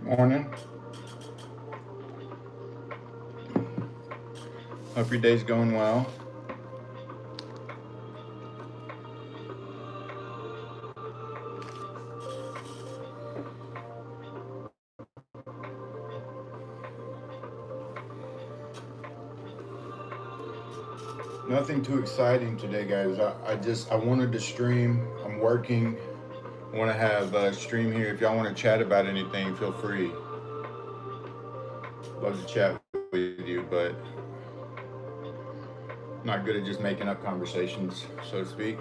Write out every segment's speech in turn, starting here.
Morning. Hope your day's going well. Nothing too exciting today, guys. I wanted to stream. I'm working. I want to have a stream here. If y'all want to chat about anything, feel free. Love to chat with you, but not good at just making up conversations, so to speak.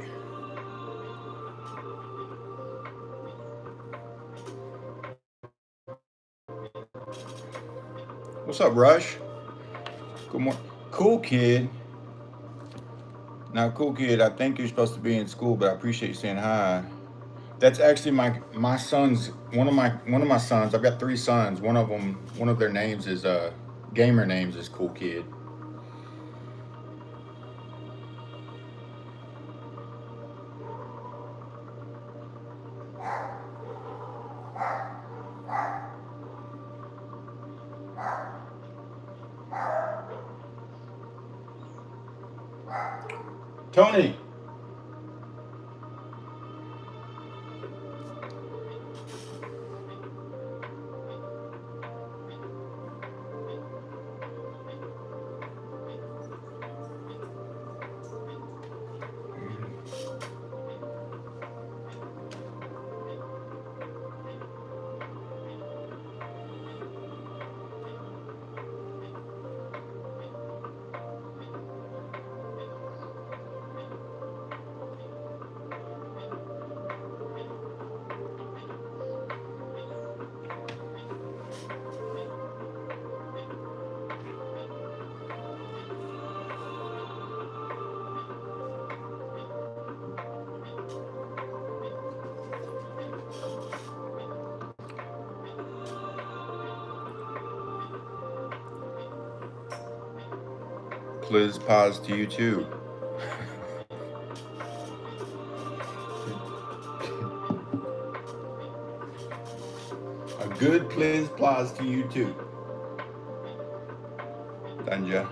What's up, Rush? Good morning. Cool kid. Now, cool kid, I think you're supposed to be in school, but I appreciate you saying hi. That's actually my son's one of my sons. I've got three sons. One of their names is gamer names is Cool Kid. Tony. Please pause to you too. A good please pause to you too. Danja.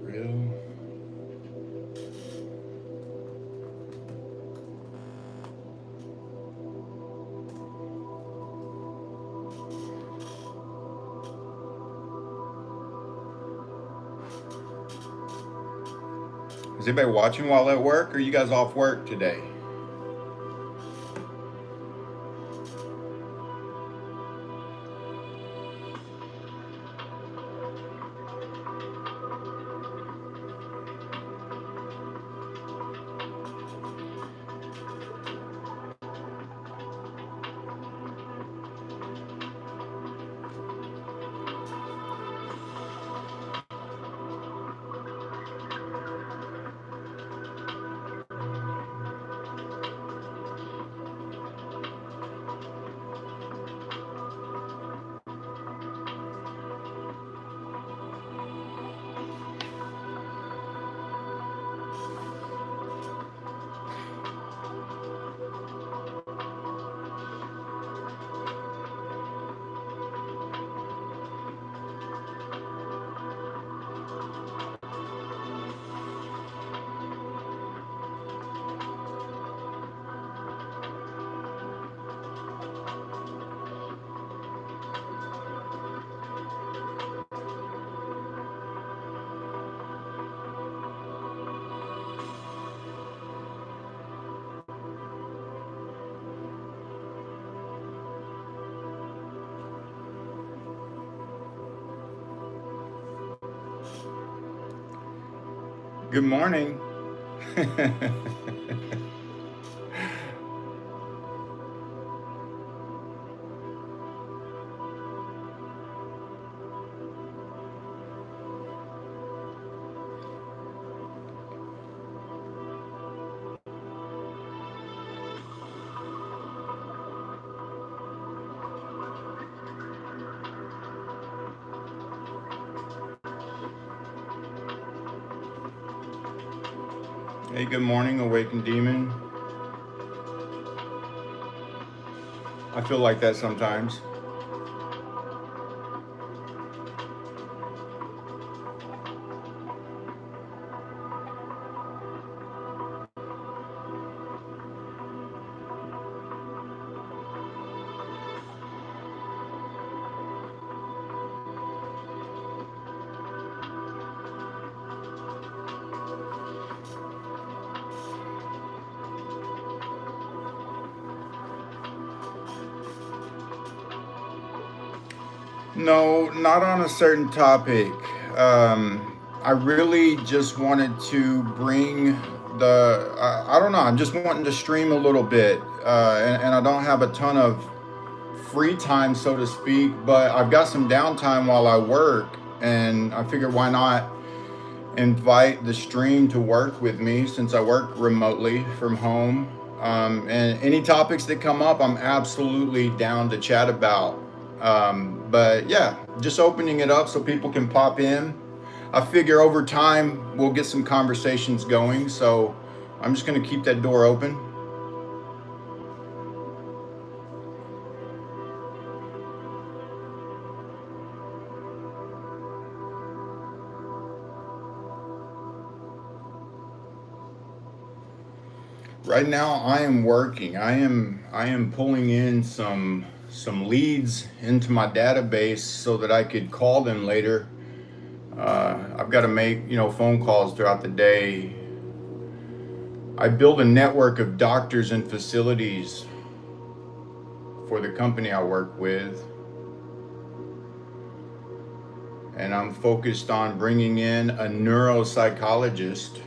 Real. Is anybody watching while at work, or are you guys off work today? Good morning. Hey, good morning, awakened demon. I feel like that sometimes. No, not on a certain topic. I really just wanted to bring I don't know, I'm just wanting to stream a little bit. And I don't have a ton of free time, so to speak, but I've got some downtime while I work. And I figured why not invite the stream to work with me since I work remotely from home. And any topics that come up, I'm absolutely down to chat about. But yeah, just opening it up so people can pop in. I figure over time we'll get some conversations going. So I'm just going to keep that door open. Right now, I am working. I am pulling in some leads into my database so that I could call them later. I've got to make phone calls throughout the day. I build a network of doctors and facilities for the company I work with, and I'm focused on bringing in a neuropsychologist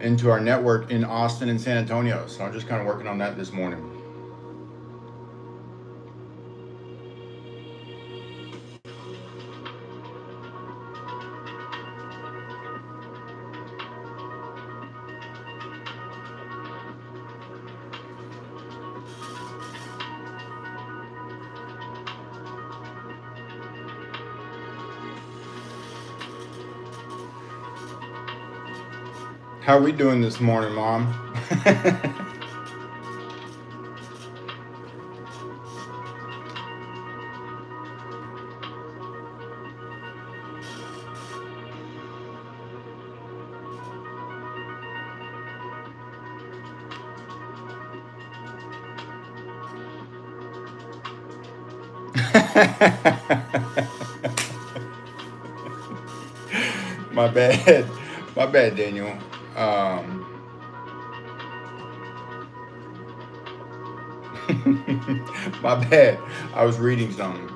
into our network in Austin and San Antonio. So I'm just kind of working on that this morning. How are we doing this morning, Mom? My bad. My bad, Daniel. Um, my bad. I was reading something.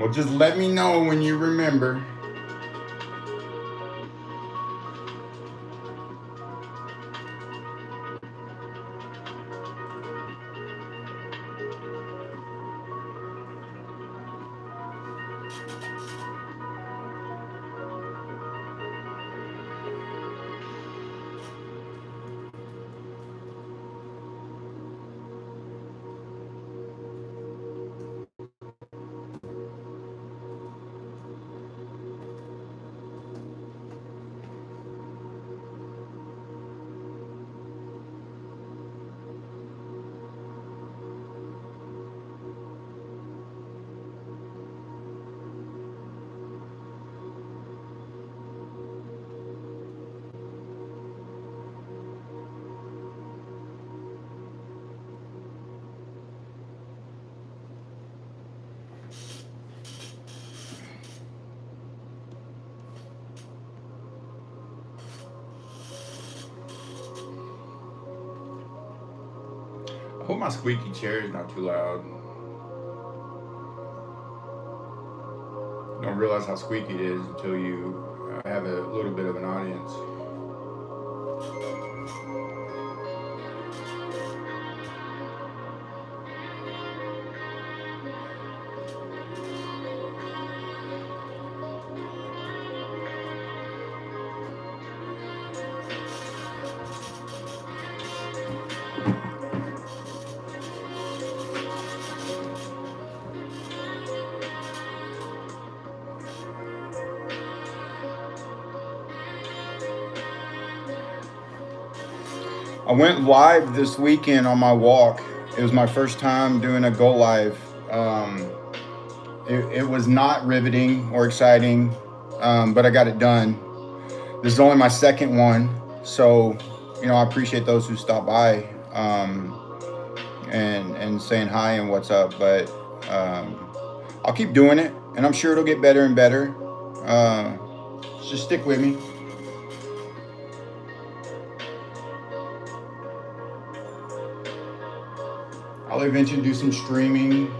Well, just let me know when you remember. I hope my squeaky chair is not too loud. You don't realize how squeaky it is until you have a little bit of an audience. I went live this weekend on my walk. It was my first time doing a go live. It was not riveting or exciting, but I got it done. This is only my second one, so I appreciate those who stop by and saying hi and what's up. But I'll keep doing it, and I'm sure it'll get better and better. Just stick with me. I'll eventually do some streaming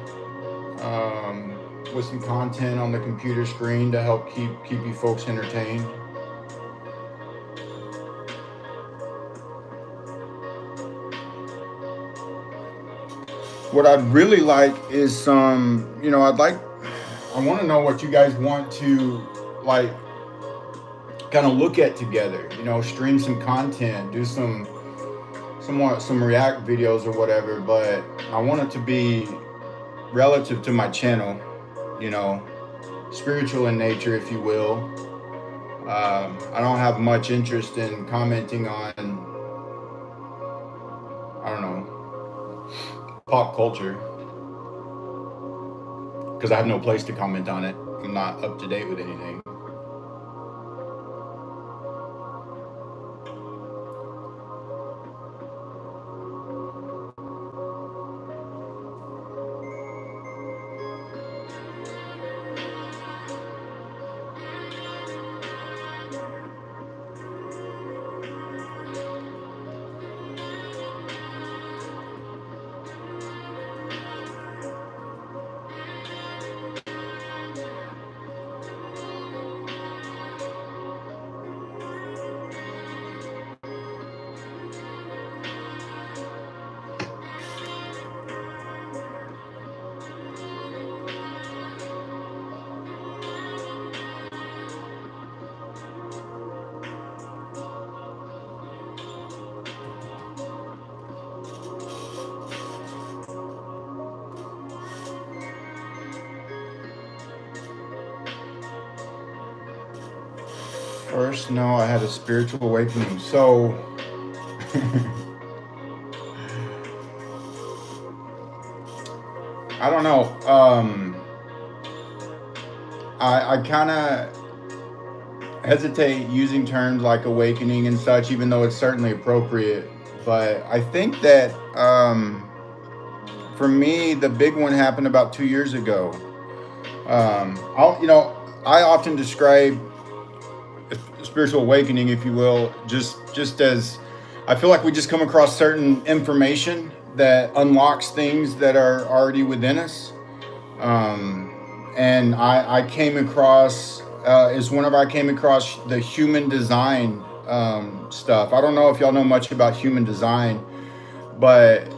with some content on the computer screen to help keep you folks entertained. What I'd really like is some, I want to know what you guys want to like kind of look at together, stream some content, do some react videos or whatever, but I want it to be relative to my channel, spiritual in nature, if you will. I don't have much interest in commenting on, I don't know, pop culture, because I have no place to comment on it. I'm not up to date with anything. First, no, I had a spiritual awakening. So, I don't know. I kind of hesitate using terms like awakening and such, even though it's certainly appropriate. But I think that for me, the big one happened about 2 years ago. I often describe spiritual awakening, if you will, just as I feel like we just come across certain information that unlocks things that are already within us. and I came across is whenever I came across the human design stuff. I don't know if y'all know much about human design, but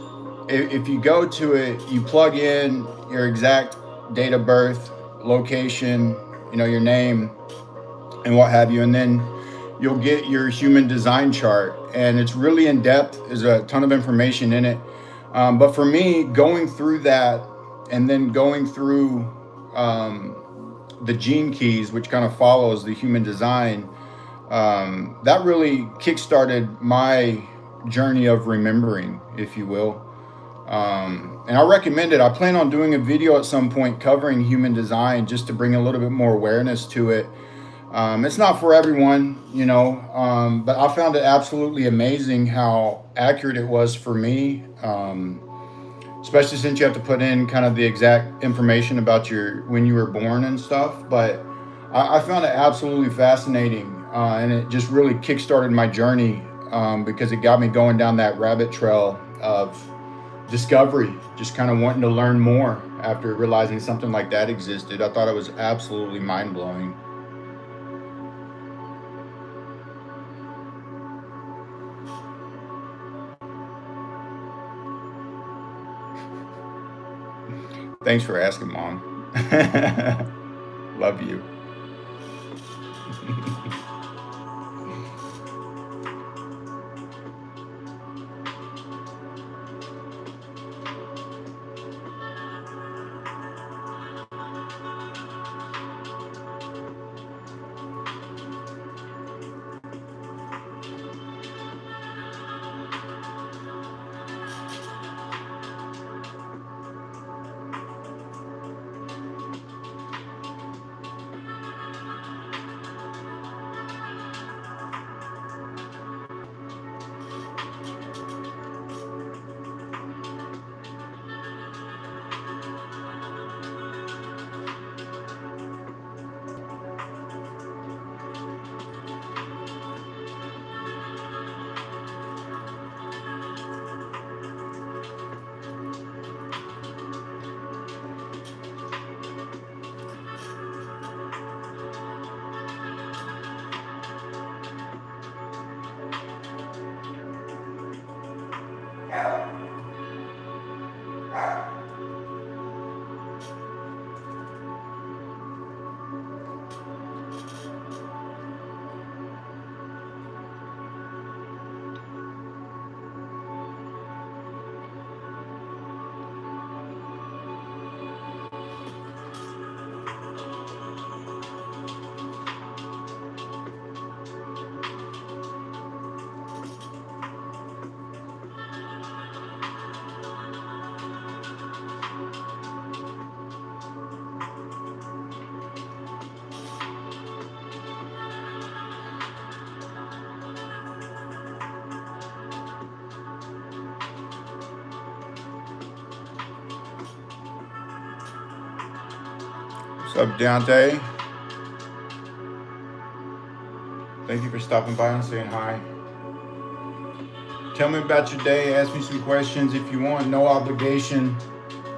if you go to it, you plug in your exact date of birth, location, your name, and what have you, and then you'll get your human design chart, and it's really in depth. There's a ton of information in it, but for me, going through that and then going through the gene keys, which kind of follows the human design, that really kickstarted my journey of remembering, if you will. And I recommend it. I plan on doing a video at some point covering human design just to bring a little bit more awareness to it. It's not for everyone, but I found it absolutely amazing how accurate it was for me, especially since you have to put in kind of the exact information about when you were born and stuff. But I found it absolutely fascinating, and it just really kickstarted my journey, because it got me going down that rabbit trail of discovery, just kind of wanting to learn more after realizing something like that existed. I thought it was absolutely mind-blowing. Thanks for asking, Mom. Love you. What's up, D1ante? Thank you for stopping by and saying hi. Tell me about your day. Ask me some questions if you want. No obligation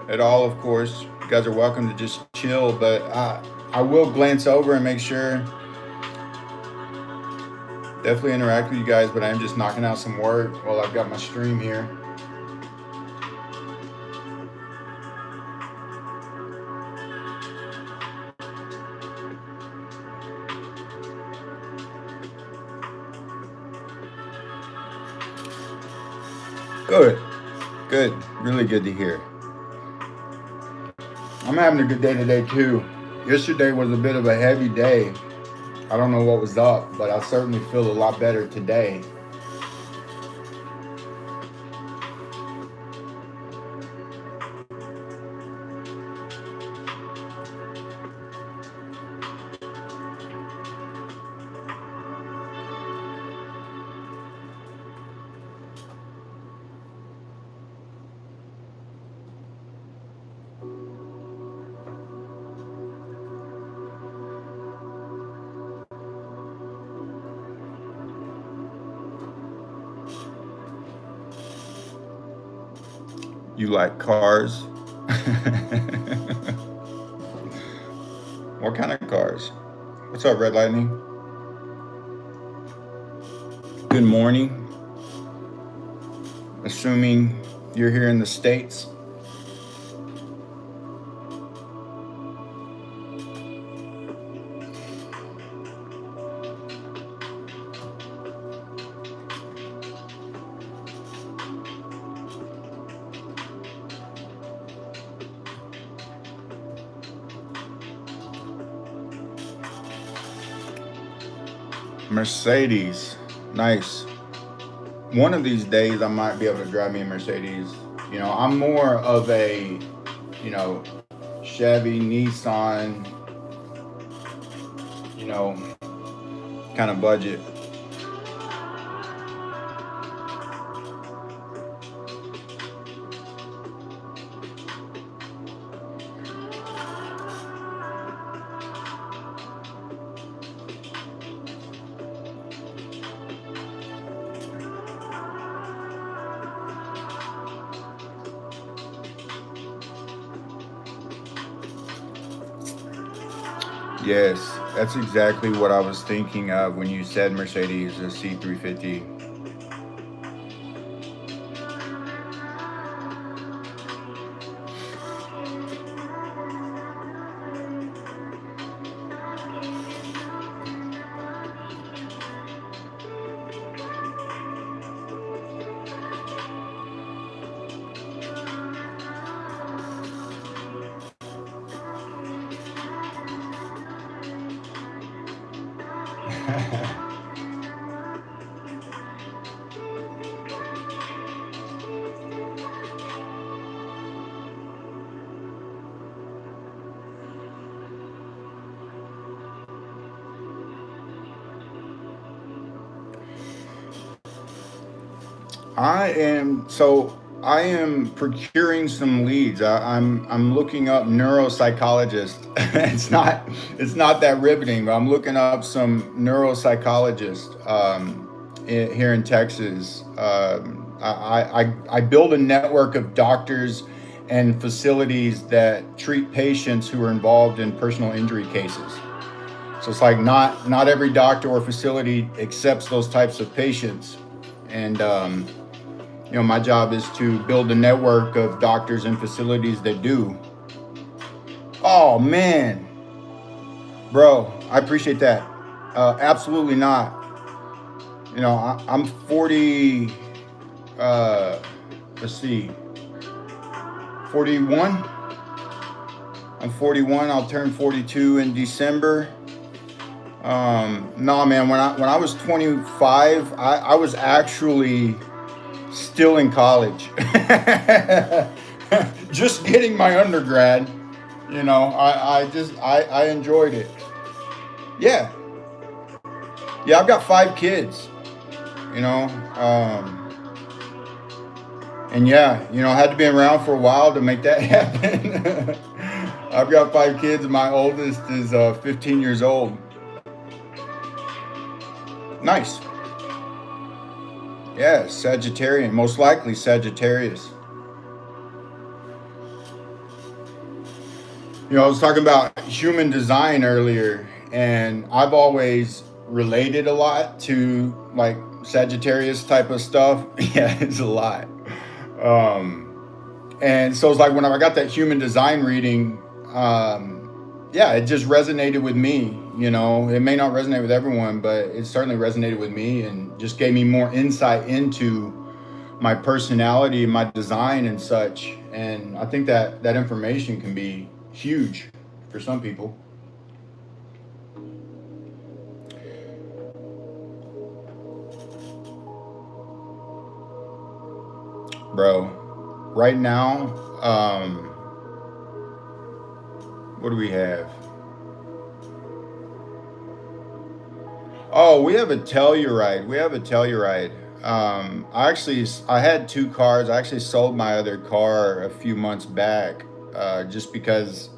at all, of course. You guys are welcome to just chill, but I will glance over and make sure. Definitely interact with you guys, but I'm just knocking out some work while I've got my stream here. Good. Good. Really good to hear. I'm having a good day today, too. Yesterday was a bit of a heavy day. I don't know what was up, but I certainly feel a lot better today. You like cars? What kind of cars? What's up, Red Lightning? Good morning. Assuming you're here in the States. Mercedes. Nice. One of these days I might be able to drive me a Mercedes. You know, I'm more of a, you know, Chevy, Nissan, you know, kind of budget. Yes, that's exactly what I was thinking of when you said Mercedes, a C350. I am procuring some leads. I'm looking up neuropsychologist. It's not that riveting, but I'm looking up some neuropsychologists here in Texas. I build a network of doctors and facilities that treat patients who are involved in personal injury cases. So it's like not every doctor or facility accepts those types of patients, and you know, my job is to build a network of doctors and facilities that do. Oh man, bro, I appreciate that. Absolutely not. You know, I'm 40. Uh, let's see, 41. I'm 41. I'll turn 42 in December. No, man. When I was 25, I was actually still in college, just getting my undergrad. You know, I enjoyed it. Yeah, yeah. I've got 5 kids. You know, and yeah, you know, I had to be around for a while to make that happen. I've got 5 kids. My oldest is 15 years old. Nice. Yeah, Sagittarian, most likely Sagittarius. You know, I was talking about human design earlier, and I've always related a lot to like Sagittarius type of stuff. Yeah, it's a lot. And so it's like when I got that human design reading, yeah, it just resonated with me. You know, it may not resonate with everyone, but it certainly resonated with me and just gave me more insight into my personality and my design and such. And I think that information can be huge for some people. Bro, right now, what do we have? Oh, we have a Telluride. We have a Telluride. I had 2 cars. I actually sold my other car a few months back, just because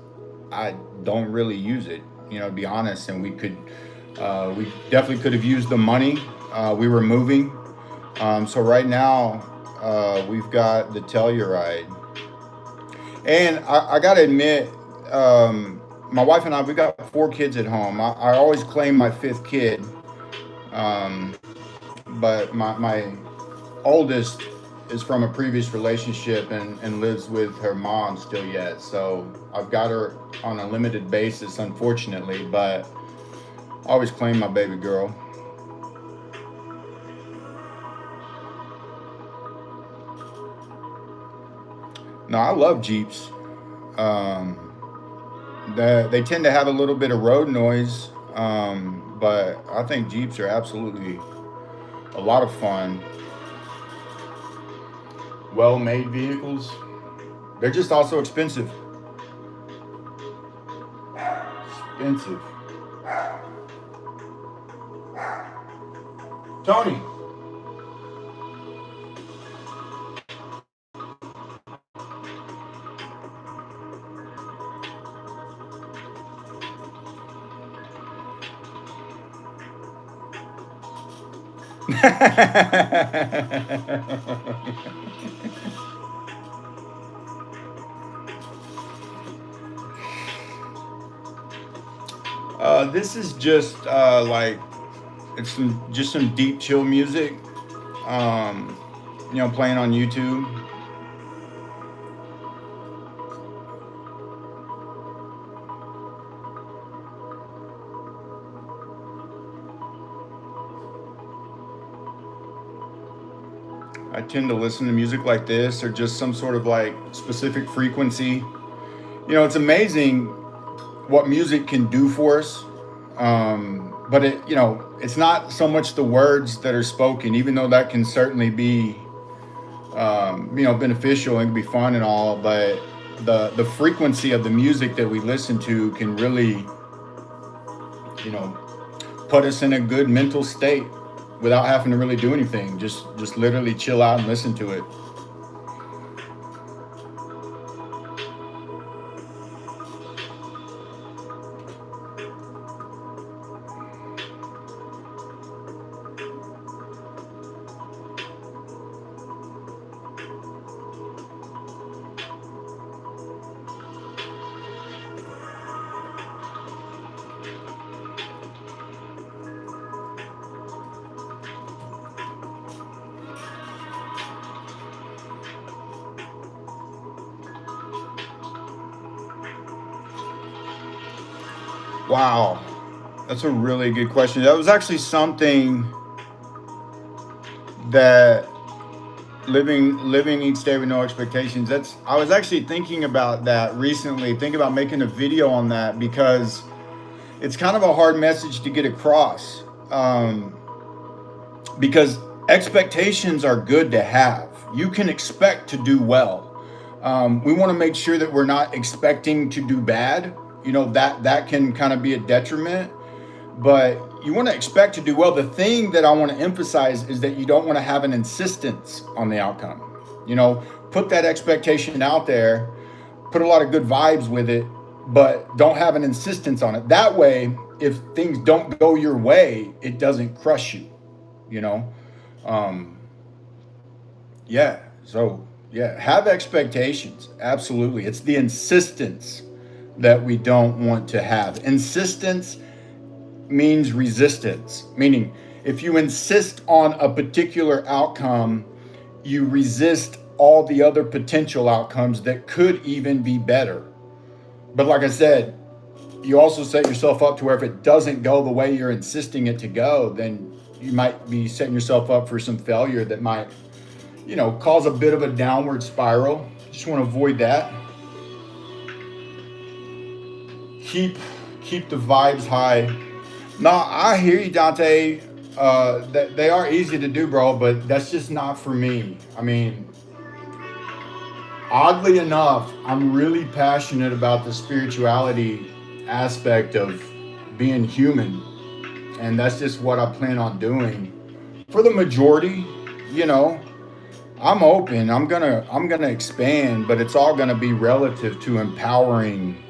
I don't really use it. You know, to be honest, and we definitely could have used the money. We were moving, so right now, we've got the Telluride, and I gotta admit, my wife and I, we got 4 kids at home. I always claim my 5th kid, um, but my oldest is from a previous relationship and lives with her mom still yet. So I've got her on a limited basis, unfortunately, but I always claim my baby girl. No, I love Jeeps. Um, they tend to have a little bit of road noise, but I think Jeeps are absolutely a lot of fun. Well-made vehicles. They're just also expensive. Expensive. Tony. This is just like it's just some deep chill music. Um, playing on YouTube. I tend to listen to music like this or just some sort of like specific frequency. It's amazing what music can do for us. But it's not so much the words that are spoken, even though that can certainly be, beneficial and can be fun and all. But the frequency of the music that we listen to can really, you know, put us in a good mental state without having to really do anything. Just literally chill out and listen to it. Wow, that's a really good question. That was actually something that living each day with no expectations. That's I was actually thinking about that recently, thinking about making a video on that because it's kind of a hard message to get across. Because expectations are good to have. You can expect to do well. We want to make sure that we're not expecting to do bad. That can kind of be a detriment, but you want to expect to do well. The thing that I want to emphasize is that you don't want to have an insistence on the outcome. Put that expectation out there, put a lot of good vibes with it, but don't have an insistence on it. That way, if things don't go your way, it doesn't crush you, you know? Um, yeah. So, yeah, have expectations. Absolutely. It's the insistence that we don't want to have. Insistence means resistance, meaning if you insist on a particular outcome, you resist all the other potential outcomes that could even be better. But like I said, you also set yourself up to where if it doesn't go the way you're insisting it to go, then you might be setting yourself up for some failure that might, cause a bit of a downward spiral. Just want to avoid that. Keep the vibes high. No, I hear you, Dante. That they are easy to do, bro, but that's just not for me. I mean, oddly enough, I'm really passionate about the spirituality aspect of being human, and that's just what I plan on doing. For the majority, you know, I'm open. I'm gonna expand, but it's all gonna be relative to empowering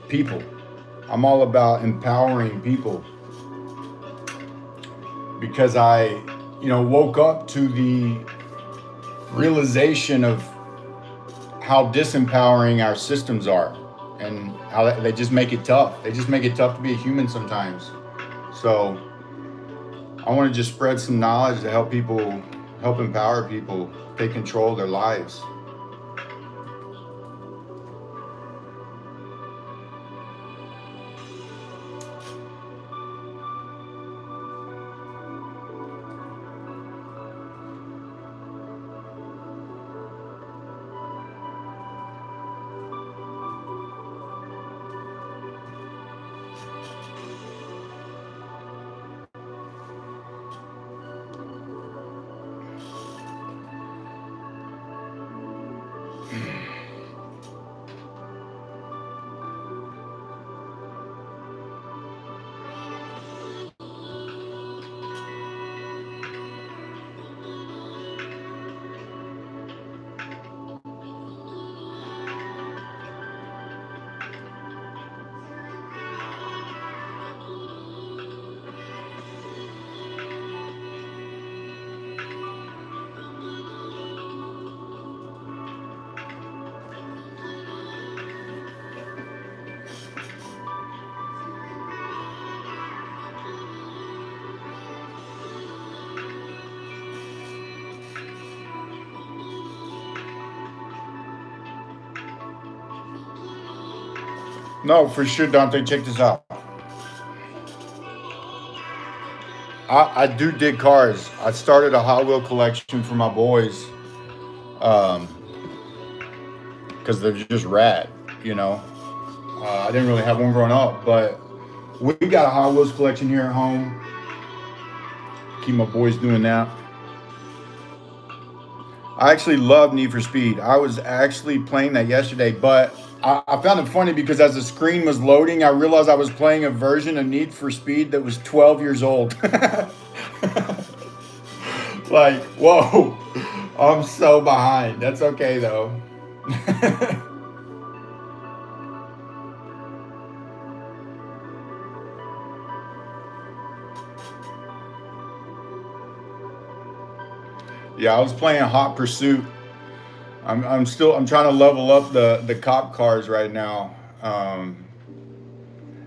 people. I'm all about empowering people because I, woke up to the realization of how disempowering our systems are. And how they just make it tough. They just make it tough to be a human sometimes. So I want to just spread some knowledge to help people, help empower people take control of their lives. No, for sure, Dante. Check this out. I do dig cars. I started a Hot Wheel collection for my boys, um, because they're just rad. You know, I didn't really have one growing up, but we got a Hot Wheels collection here at home. Keep my boys doing that. I actually love Need for Speed. I was actually playing that yesterday, but I found it funny because as the screen was loading, I realized I was playing a version of Need for Speed that was 12 years old. Like, whoa, I'm so behind. That's okay though. Yeah, I was playing Hot Pursuit. I'm trying to level up the cop cars right now.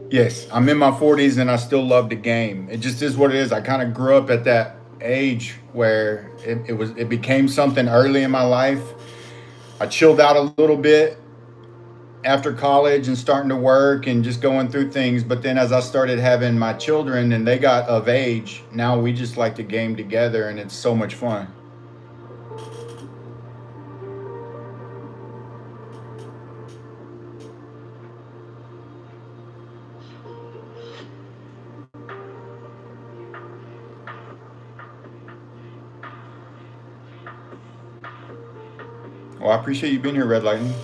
Yes, I'm in my 40s and I still love the game. It just is what it is. I kind of grew up at that age where it became something early in my life. I chilled out a little bit after college and starting to work and just going through things. But then as I started having my children and they got of age, now we just like to game together and it's so much fun. Well, I appreciate you being here, Red Lightning.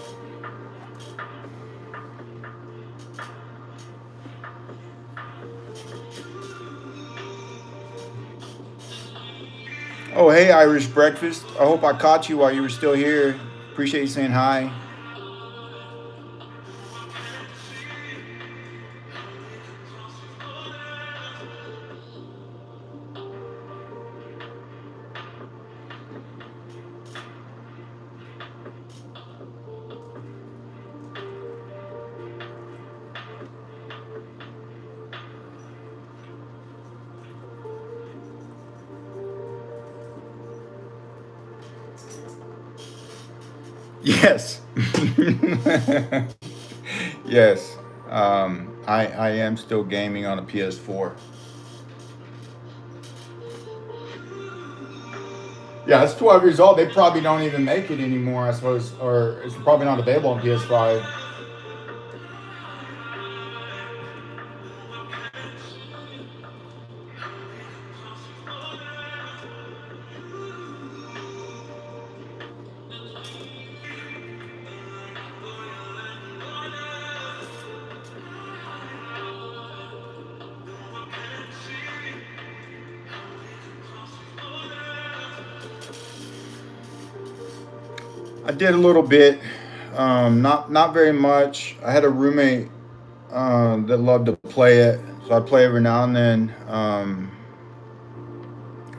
Oh, hey, Irish Breakfast. I hope I caught you while you were still here. Appreciate you saying hi. Yes. Yes. I am still gaming on a PS4. Yeah, it's 12 years old. They probably don't even make it anymore, I suppose, or it's probably not available on PS5. I did a little bit, not very much. I had a roommate that loved to play it, so I play every now and then.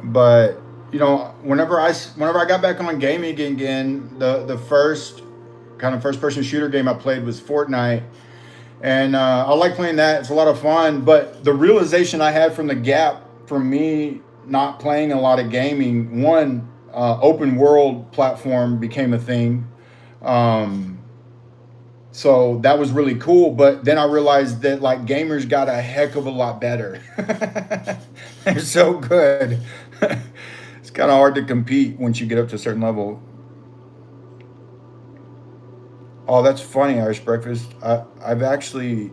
But whenever I got back on gaming again, the first kind of first person shooter game I played was Fortnite, And I like playing that. It's a lot of fun. But the realization I had from the gap for me not playing a lot of gaming, one, open world platform became a thing. Um, so that was really cool. But then I realized that like gamers got a heck of a lot better. They're so good. It's kind of hard to compete once you get up to a certain level. Oh, that's funny, Irish Breakfast. I've actually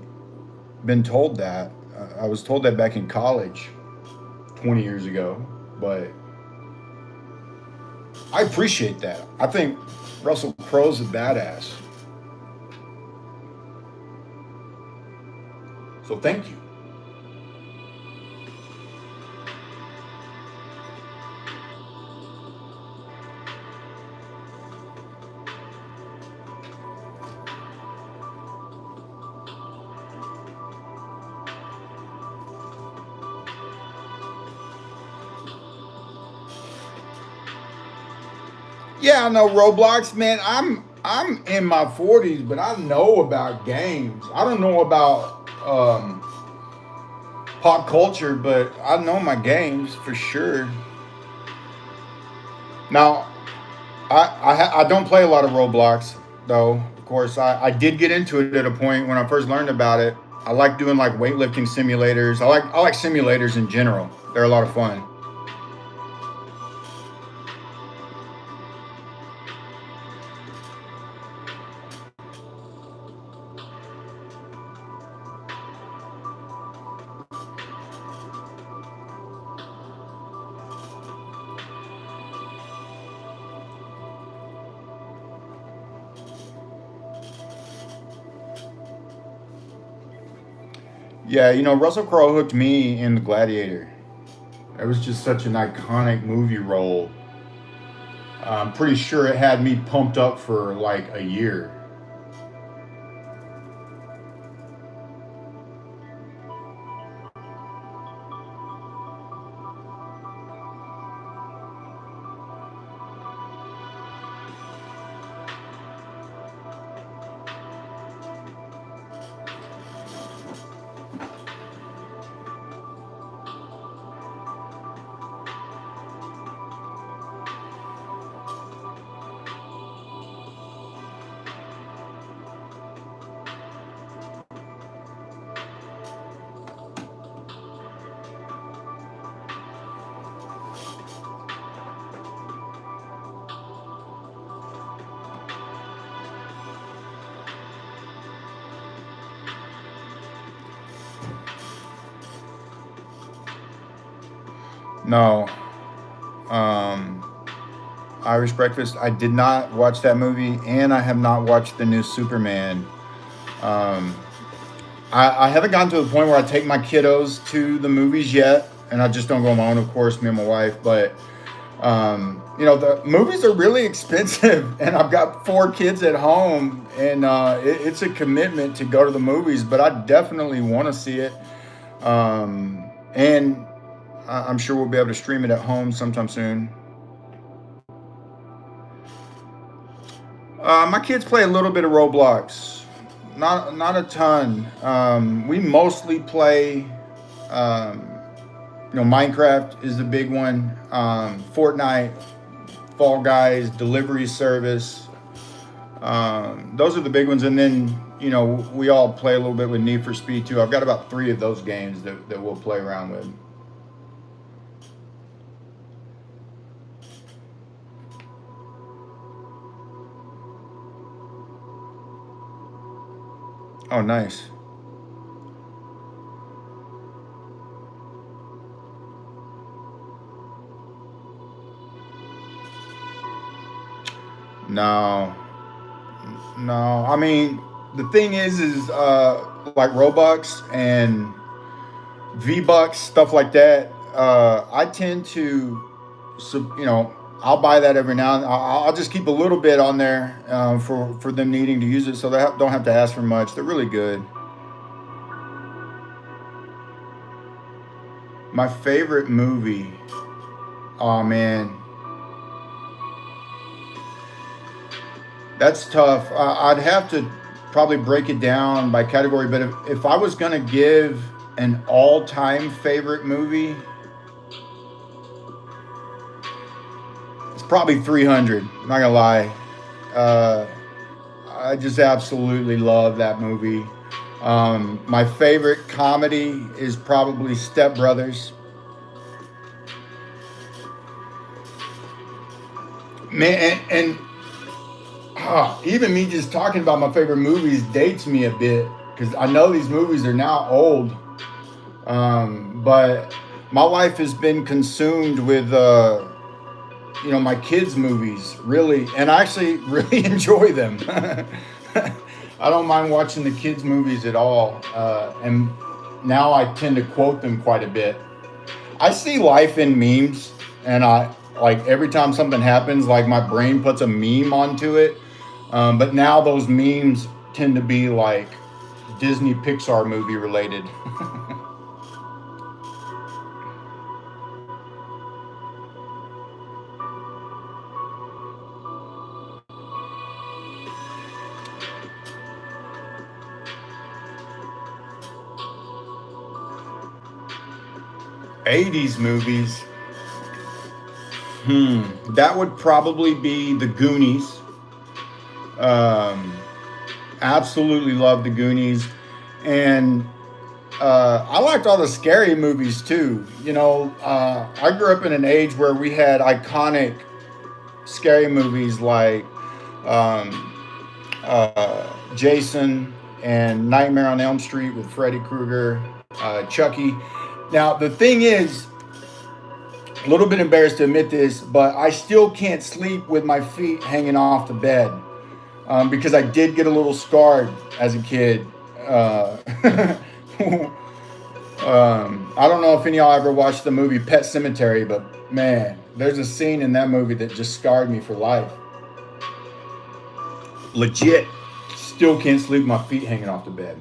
been told that. I was told that back in college 20 years ago, but I appreciate that. I think Russell Crowe's a badass. So thank you. Yeah, I know Roblox, man. I'm in my 40s, but I know about games. I don't know about pop culture, but I know my games for sure. Now, I don't play a lot of Roblox though. Of course, I did get into it at a point when I first learned about it. I like doing like weightlifting simulators. I like simulators in general. They're a lot of fun. Yeah, Russell Crowe hooked me in The Gladiator. It was just such an iconic movie role. I'm pretty sure it had me pumped up for like a year. No, um, Irish Breakfast. I did not watch that movie, and I have not watched the new Superman. Um, I haven't gotten to the point where I take my kiddos to the movies yet, and I just don't go alone, of course, me and my wife. But the movies are really expensive, and I've got 4 kids at home, and it's a commitment to go to the movies. But I definitely want to see it, and I'm sure we'll be able to stream it at home sometime soon. My kids play a little bit of Roblox, not a ton. We mostly play, um, Minecraft is the big one. Fortnite, Fall Guys, Delivery Service. Those are the big ones, and then we all play a little bit with Need for Speed too. I've got about 3 of those games that we'll play around with. Oh, nice. No, no. I mean, the thing is like Robux and V-Bucks, stuff like that. I tend to, so I'll buy that every now and then. I'll just keep a little bit on there for them needing to use it, so they don't have to ask for much. They're really good. My favorite movie. Oh man, that's tough. I'd have to probably break it down by category, but if I was gonna give an all-time favorite movie, it's probably 300. I'm not gonna lie. Uh, I just absolutely love that movie. My favorite comedy is probably Step Brothers. Man, even me just talking about my favorite movies dates me a bit because I know these movies are now old. But my life has been consumed with, my kids' movies, really, and I actually really enjoy them. I don't mind watching the kids' movies at all, and now I tend to quote them quite a bit. I see life in memes, and I like every time something happens, like my brain puts a meme onto it. But now those memes tend to be like Disney Pixar movie related. 80s movies. That would probably be The Goonies. Um, Absolutely love The Goonies, and I liked all the scary movies too. I grew up in an age where we had iconic scary movies like um, Jason and Nightmare on Elm Street with Freddy Krueger, Chucky. Now the thing is, a little bit embarrassed to admit this, but I still can't sleep with my feet hanging off the bed because I did get a little scarred as a kid. Uh, I don't know if any of y'all ever watched the movie Pet Cemetery, but man, there's a scene in that movie that just scarred me for life. Legit, still can't sleep with my feet hanging off the bed.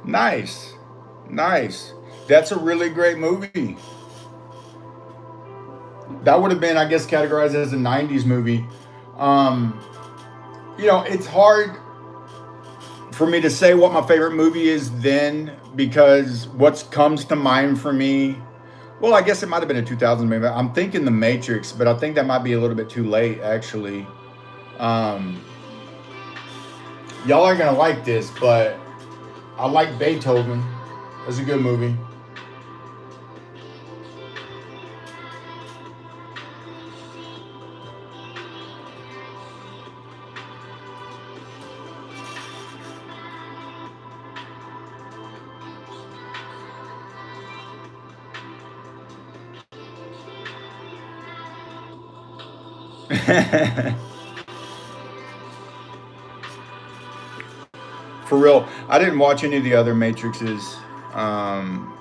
Nice, nice. That's a really great movie. That would have been, I guess, categorized as a '90s movie. Um, it's hard for me to say what my favorite movie is then because what comes to mind for me, well, I guess it might have been a 2000 movie. I'm thinking The Matrix, but I think that might be a little bit too late, actually. Um, y'all aren't going to like this, but I like Beethoven. That's a good movie. For real, I didn't watch any of the other Matrixes, um,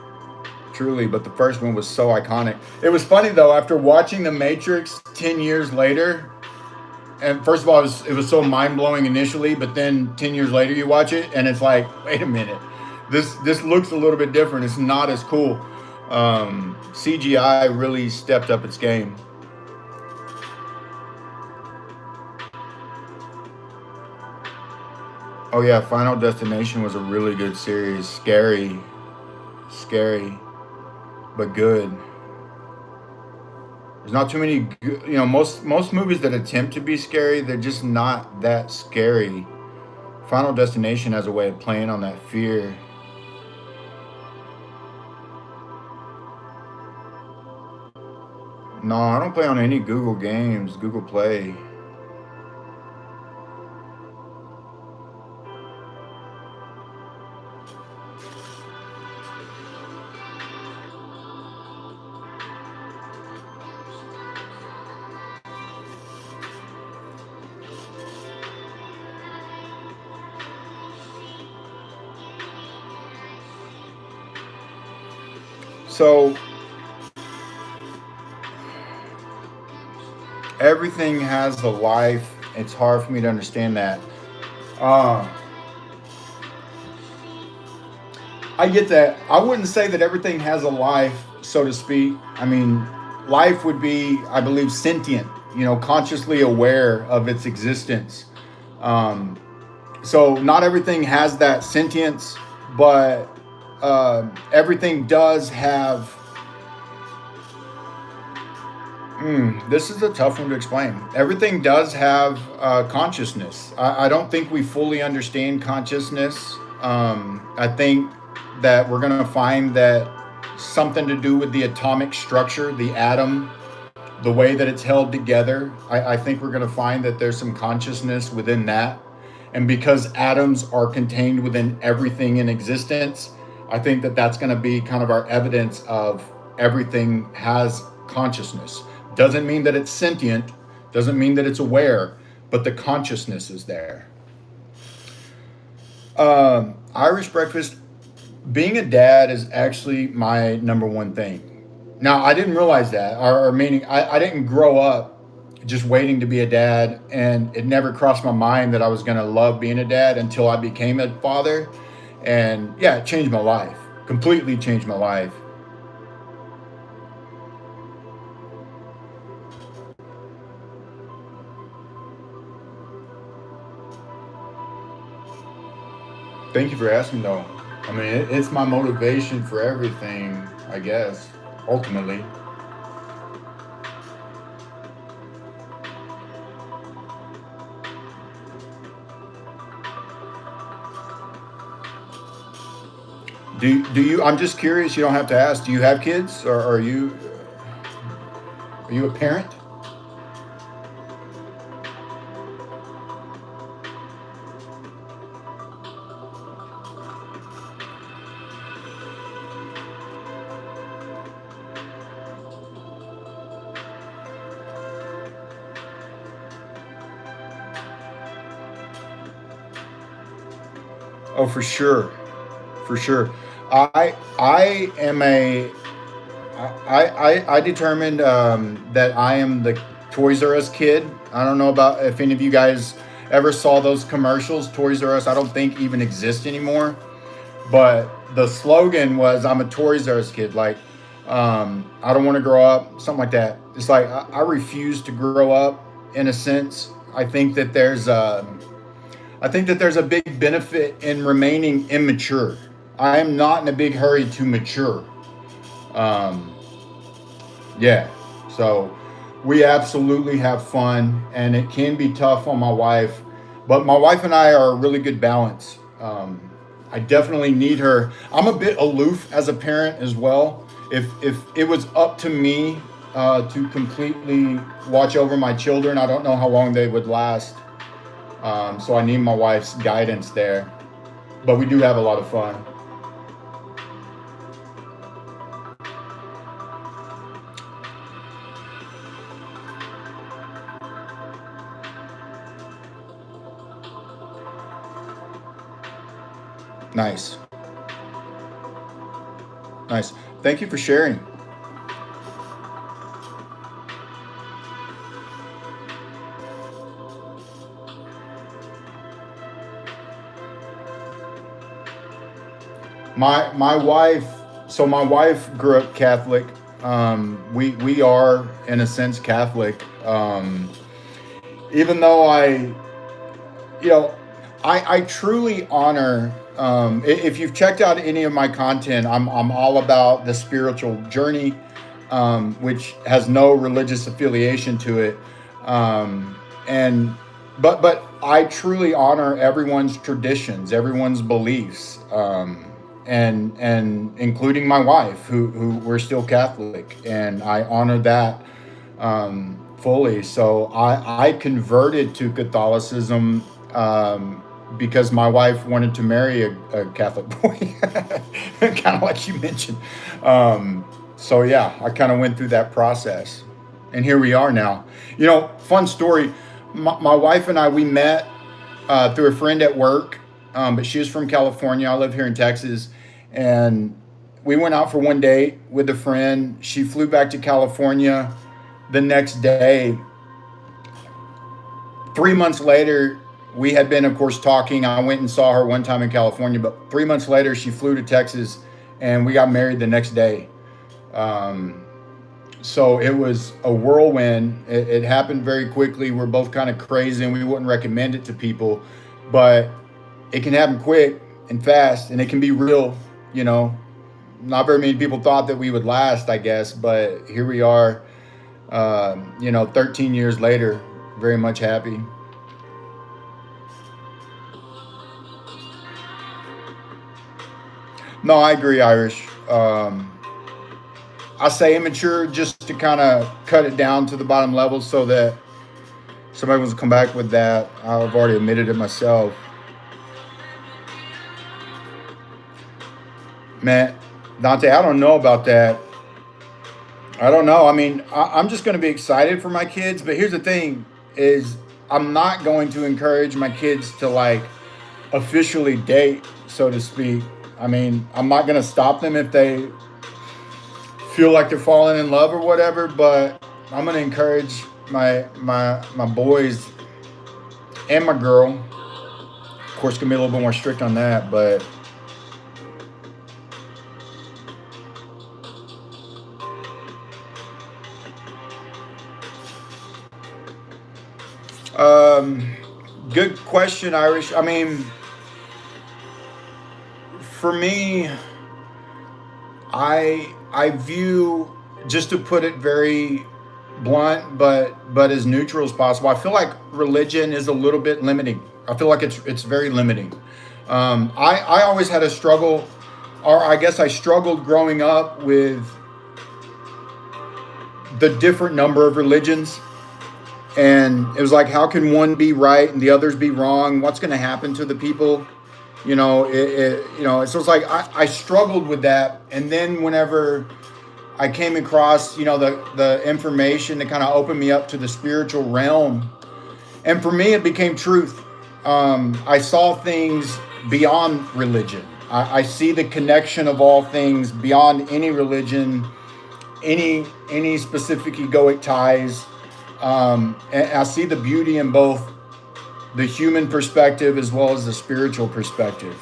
truly, but the first one was so iconic. It was funny though, after watching The Matrix 10 years later, and first of all, it was so mind blowing initially, but then 10 years later, you watch it and it's like, wait a minute, this looks a little bit different. It's not as cool. CGI really stepped up its game. Oh yeah, Final Destination was a really good series. Scary, scary, but good. There's not too many. Most movies that attempt to be scary, they're just not that scary. Final Destination has a way of playing on that fear. No, I don't play on any Google games, Google Play. So everything has a life. It's hard for me to understand that. Uh, I get that. I wouldn't say that everything has a life, so to speak. I mean, life would be, I believe, sentient, consciously aware of its existence. Um, so not everything has that sentience, but everything does have. This is a tough one to explain. Everything does have consciousness. I don't think we fully understand consciousness. I think that we're going to find that something to do with the atomic structure, the atom, the way that it's held together. I think we're going to find that there's some consciousness within that. And because atoms are contained within everything in existence, I think that that's going to be kind of our evidence of everything has consciousness. Doesn't mean that it's sentient, doesn't mean that it's aware, but the consciousness is there. Irish breakfast, being a dad is actually my number one thing. Now, I didn't realize that, or meaning I didn't grow up just waiting to be a dad, and it never crossed my mind that I was going to love being a dad until I became a father. And yeah, it changed my life, completely changed my life. Thank you for asking, though. I mean, it's my motivation for everything, I guess, ultimately. Do you? I'm just curious. You don't have to ask. Do you have kids, or are you a parent? Oh, for sure, for sure. I am a I determined that I am the Toys R Us kid. I don't know about if any of you guys ever saw those commercials. Toys R Us, I don't think even exist anymore. But the slogan was, "I'm a Toys R Us kid." Like, I don't want to grow up, something like that. It's like I refuse to grow up. In a sense, I think that there's a big benefit in remaining immature. I am not in a big hurry to mature. Um, yeah. So we absolutely have fun, and it can be tough on my wife, but my wife and I are a really good balance. I definitely need her. I'm a bit aloof as a parent as well. If it was up to me to completely watch over my children, I don't know how long they would last. So I need my wife's guidance there. But we do have a lot of fun. Nice, nice. Thank you for sharing. My wife. So my wife grew up Catholic. We are in a sense Catholic. Even though you know, I truly honor. If you've checked out any of my content, I'm all about the spiritual journey, which has no religious affiliation to it. And but I truly honor everyone's traditions, everyone's beliefs, and including my wife, who we're still Catholic, and I honor that fully. So I converted to Catholicism because my wife wanted to marry a Catholic boy, kind of like you mentioned. So yeah, I kind of went through that process, and here we are now. Fun story. My wife and I, we met through a friend at work, but she was from California. I live here in Texas, and we went out for one day with a friend. She flew back to California the next day. 3 months later, we had been, of course, talking. I went and saw her one time in California, but 3 months later, she flew to Texas, and we got married the next day. Um, so it was a whirlwind. It happened very quickly. We're both kind of crazy, and we wouldn't recommend it to people, but it can happen quick and fast, and it can be real. You know, not very many people thought that we would last, I guess, but here we are. 13 years later, very much happy. No, I agree, Irish. I say immature just to kind of cut it down to the bottom level so that somebody wants to come back with that. I've already admitted it myself. Man, Dante, I don't know about that. I don't know. I mean, I'm just going to be excited for my kids, but here's the thing: is I'm not going to encourage my kids to like officially date, so to speak. I mean, I'm not going to stop them if they feel like they're falling in love or whatever, but I'm going to encourage my boys and my girl. Of course, gonna be a little bit more strict on that, but um, good question, Irish. I mean, for me, I view, just to put it very blunt, but as neutral as possible. I feel like religion is a little bit limiting. I feel like it's very limiting. I always had a struggle, or I guess I struggled growing up with the different number of religions, and it was like, how can one be right and the others be wrong? What's going to happen to the people? So it's like I struggled with that, and then whenever I came across, the information that kind of opened me up to the spiritual realm. And for me, it became truth. I saw things beyond religion. I see the connection of all things beyond any religion, any specific egoic ties. And I see the beauty in both the human perspective as well as the spiritual perspective.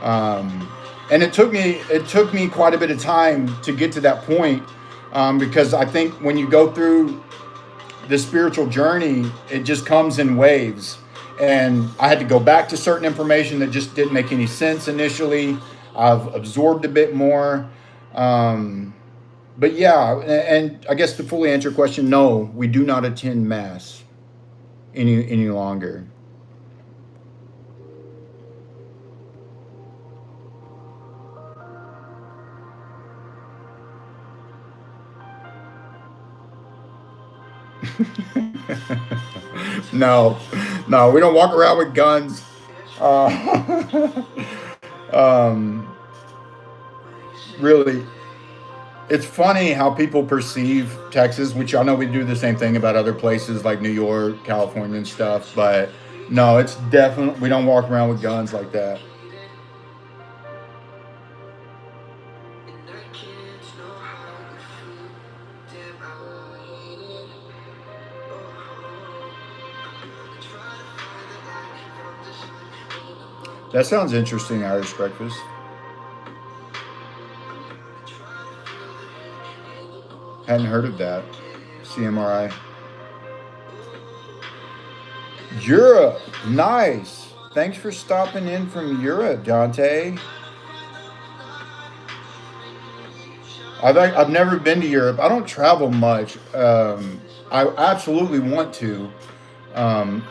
Um, and it took me quite a bit of time to get to that point, because I think when you go through the spiritual journey, it just comes in waves. And I had to go back to certain information that just didn't make any sense initially. I've absorbed a bit more. Um, but yeah, and I guess to fully answer your question, no, we do not attend mass any longer. No, no, we don't walk around with guns. Uh, um, really, it's funny how people perceive Texas, which I know we do the same thing about other places like New York, California, and stuff. But no, it's definitely, we don't walk around with guns like that. That sounds interesting, Irish breakfast. Hadn't heard of that. CMRI. Europe, nice. Thanks for stopping in from Europe, Dante. I've never been to Europe. I don't travel much. I absolutely want to.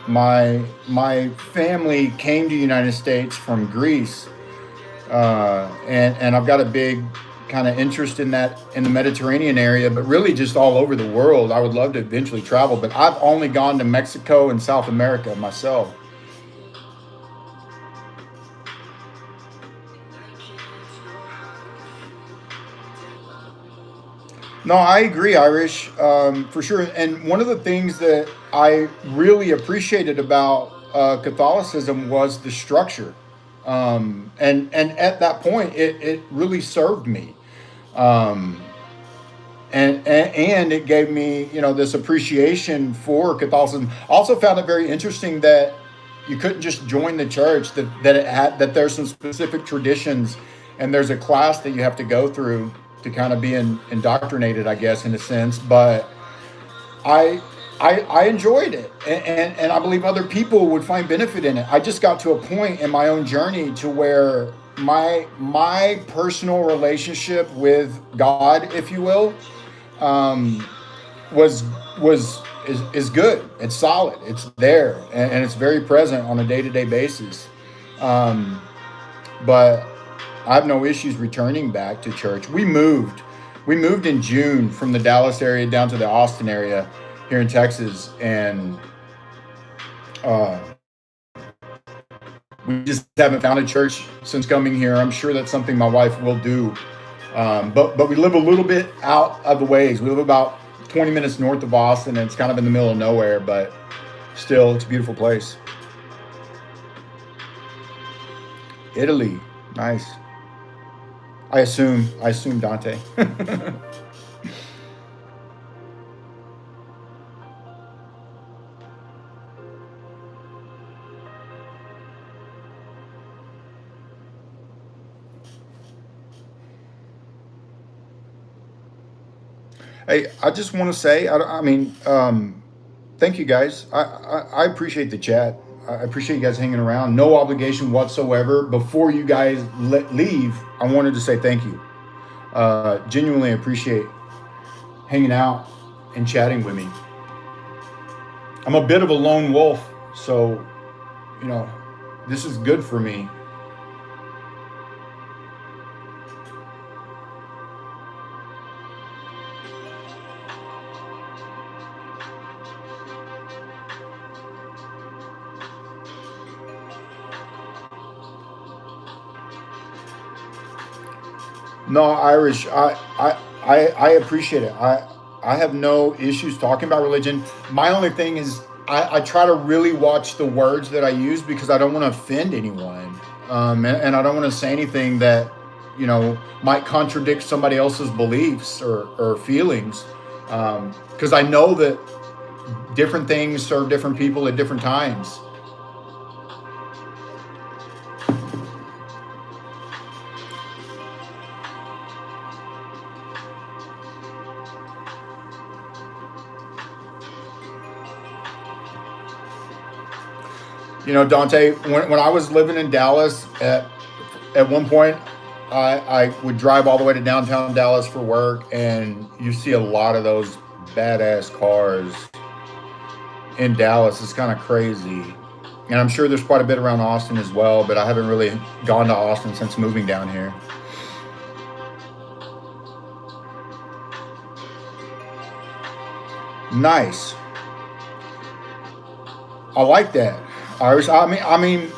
My family came to the United States from Greece, and I've got a big kind of interest in that, in the Mediterranean area, but really just all over the world. I would love to eventually travel, but I've only gone to Mexico and South America myself. No, I agree, Irish, for sure. And one of the things that I really appreciated about Catholicism was the structure. And at that point, it really served me. Um, and it gave me, this appreciation for Catholicism. I also found it very interesting that you couldn't just join the church, that there's some specific traditions, and there's a class that you have to go through to kind of be indoctrinated, I guess, in a sense. But I I enjoyed it, and I believe other people would find benefit in it. I just got to a point in my own journey to where my personal relationship with God, if you will, um, was is good. It's solid. It's there, and it's very present on a day to day basis. Um, but I have no issues returning back to church. We moved in June from the Dallas area down to the Austin area here in Texas, and uh, we just haven't found a church since coming here. I'm sure that's something my wife will do. But we live a little bit out of the ways. We live about 20 minutes north of Austin, and it's kind of in the middle of nowhere, but still, it's a beautiful place. Italy, nice. I assume Dante. Hey, I just want to say, I mean, thank you guys. I appreciate the chat. I appreciate you guys hanging around. No obligation whatsoever. Before you guys leave, I wanted to say thank you. Genuinely appreciate hanging out and chatting with me. I'm a bit of a lone wolf, so you know, this is good for me. No, Irish. I appreciate it. I have no issues talking about religion. My only thing is I try to really watch the words that I use because I don't want to offend anyone, and I don't want to say anything that might contradict somebody else's beliefs or feelings, because I know that different things serve different people at different times. Dante, when I was living in Dallas, at one point, I would drive all the way to downtown Dallas for work, and you see a lot of those badass cars in Dallas. It's kind of crazy. And I'm sure there's quite a bit around Austin as well, but I haven't really gone to Austin since moving down here. Nice. I like that. I mean,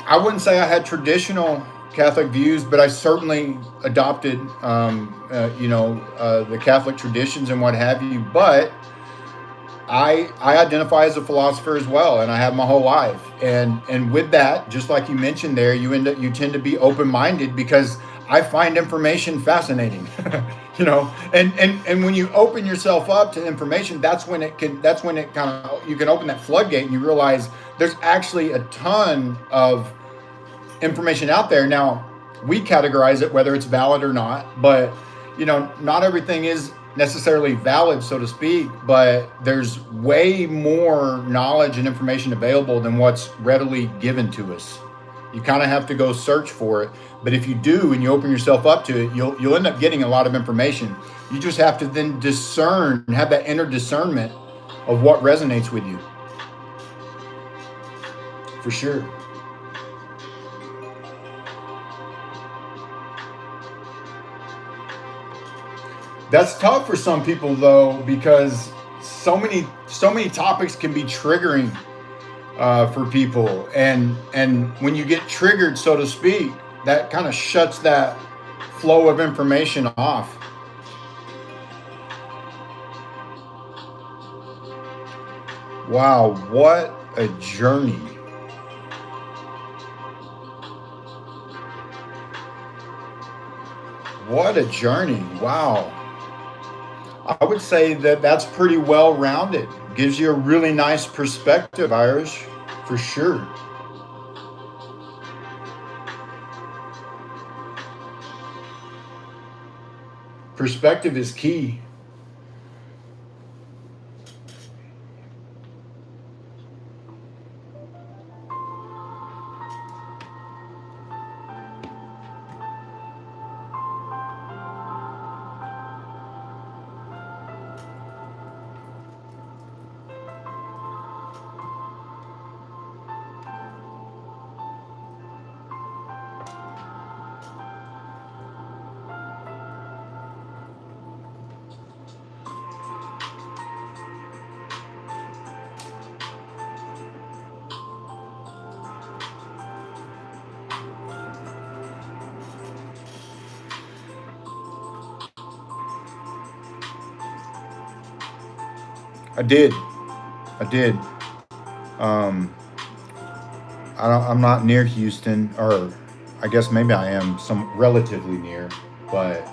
I wouldn't say I had traditional Catholic views, but I certainly adopted, the Catholic traditions and what have you. But I identify as a philosopher as well, and I have my whole life. And with that, just like you mentioned there, you tend to be open minded because I find information fascinating. And when you open yourself up to information, that's when it kind of you can open that floodgate and you realize there's actually a ton of information out there. Now, we categorize it whether it's valid or not, but not everything is necessarily valid, so to speak, but there's way more knowledge and information available than what's readily given to us. You kind of have to go search for it, but if you do and you open yourself up to it, you'll end up getting a lot of information. You just have to then discern and have that inner discernment of what resonates with you, for sure. That's tough for some people though, because so many topics can be triggering for people, and when you get triggered, so to speak, that kind of shuts that flow of information off. Wow, what a journey! What a journey. Wow. I would say that that's pretty well rounded. Gives you a really nice perspective, Irish, for sure. Perspective is key. I did. I did. Um, I'm not near Houston, or I guess maybe I am some relatively near, but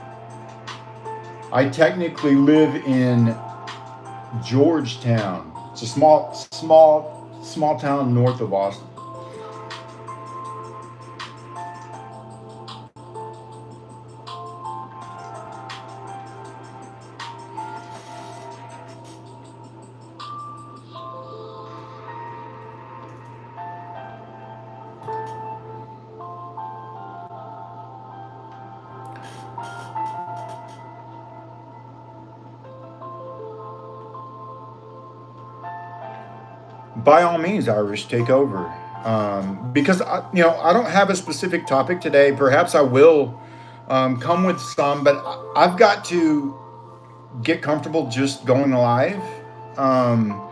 I technically live in Georgetown. It's a small town north of Austin. By all means, Irish, take over. Because I don't have a specific topic today. Perhaps I will come with some, but I've got to get comfortable just going live. Um,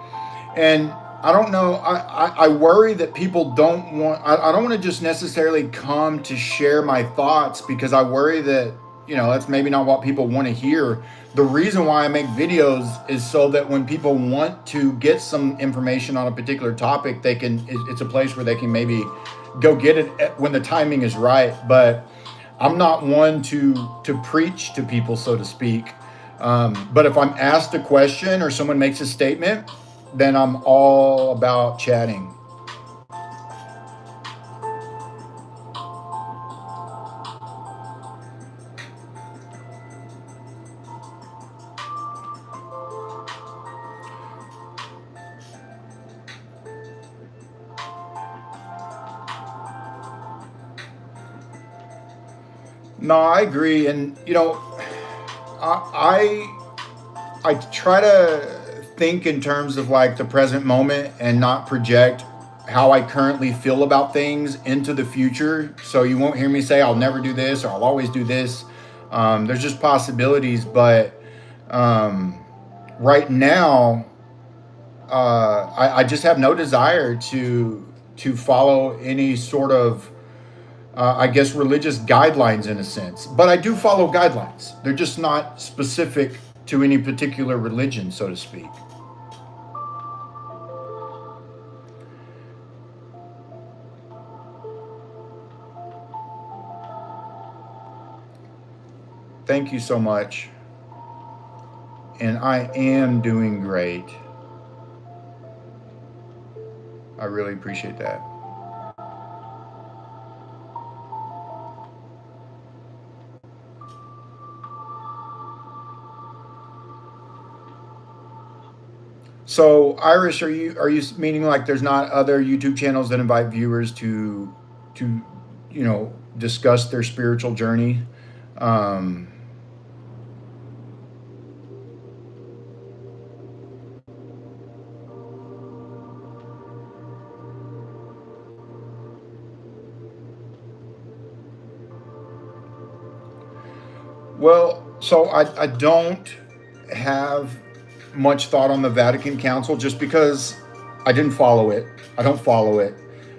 and I don't know. I worry that people don't want. I don't want to just necessarily come to share my thoughts because I worry that that's maybe not what people want to hear. The reason why I make videos is so that when people want to get some information on a particular topic, they can. It's a place where they can maybe go get it when the timing is right. But I'm not one to preach to people, so to speak. But if I'm asked a question or someone makes a statement, then I'm all about chatting. No, I agree, and I try to think in terms of like the present moment and not project how I currently feel about things into the future. So you won't hear me say I'll never do this or I'll always do this. There's just possibilities, but um, right now, I just have no desire to follow any sort of I guess religious guidelines in a sense. But I do follow guidelines. They're just not specific to any particular religion, so to speak. Thank you so much. And I am doing great. I really appreciate that. So, Irish, are you meaning like there's not other YouTube channels that invite viewers to discuss their spiritual journey? Um, well, so I don't have much thought on the Vatican Council just because I didn't follow it. I don't follow it,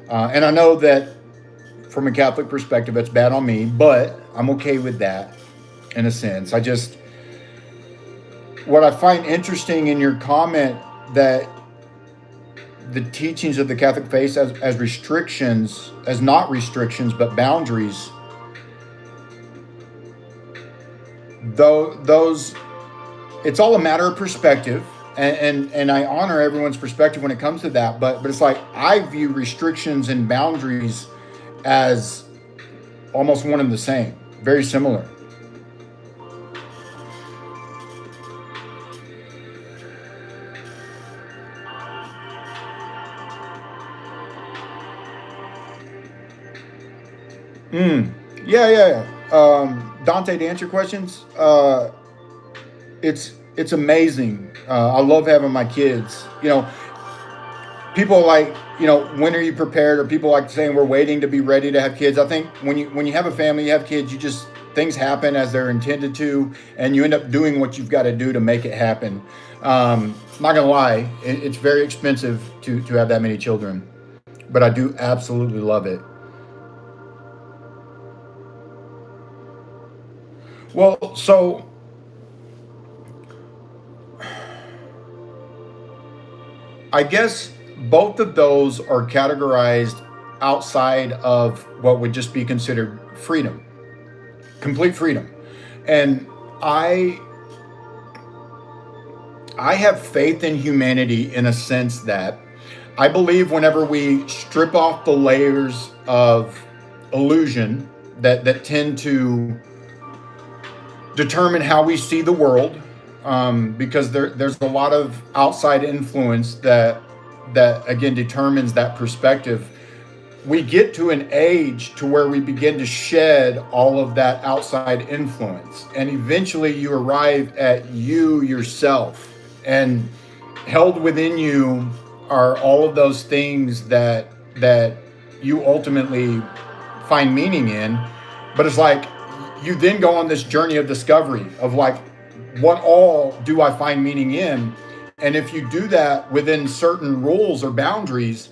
and I know that from a Catholic perspective, it's bad on me, but I'm okay with that in a sense. I just what I find interesting in your comment that the teachings of the Catholic faith as restrictions, as not restrictions, but boundaries, though those, it's all a matter of perspective, and I honor everyone's perspective when it comes to that. But it's like I view restrictions and boundaries as almost one and the same, very similar. Mm. Yeah, yeah, yeah. Dante, to answer questions, it's amazing. I love having my kids. People like, when are you prepared? Or people like saying we're waiting to be ready to have kids. I think when you have a family, you have kids, you just things happen as they're intended to, and you end up doing what you've got to do to make it happen. Not gonna lie, it's very expensive to have that many children, but I do absolutely love it. Well, so I guess both of those are categorized outside of what would just be considered freedom, complete freedom. And I I have faith in humanity in a sense that I believe whenever we strip off the layers of illusion that tend to determine how we see the world, because there's a lot of outside influence that again determines that perspective. We get to an age to where we begin to shed all of that outside influence, and eventually you arrive at you yourself, and held within you are all of those things that you ultimately find meaning in. But it's like you then go on this journey of discovery of like, what all do I find meaning in? And if you do that within certain rules or boundaries,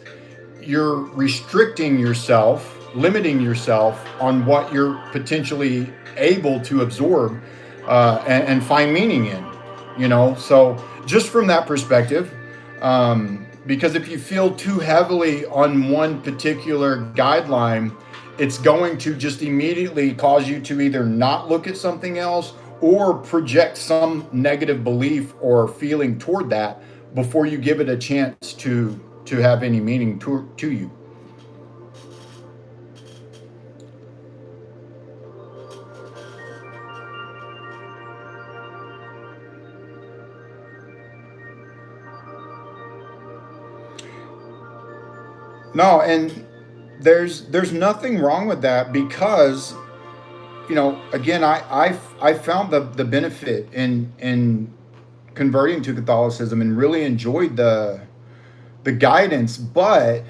you're restricting yourself, limiting yourself on what you're potentially able to absorb, and find meaning in. So just from that perspective, because if you feel too heavily on one particular guideline, it's going to just immediately cause you to either not look at something else or project some negative belief or feeling toward that before you give it a chance to have any meaning to you. No, and there's nothing wrong with that, because again, I found the benefit in converting to Catholicism and really enjoyed the guidance. But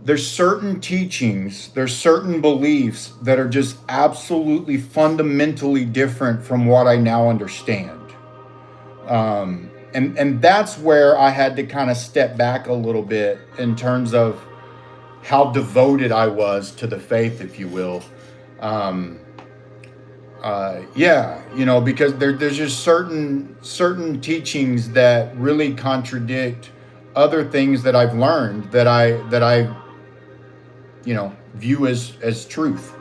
there's certain teachings, there's certain beliefs that are just absolutely fundamentally different from what I now understand. And that's where I had to kind of step back a little bit in terms of how devoted I was to the faith, if you will. Um, yeah, because there's just certain teachings that really contradict other things that I've learned that I view as truth.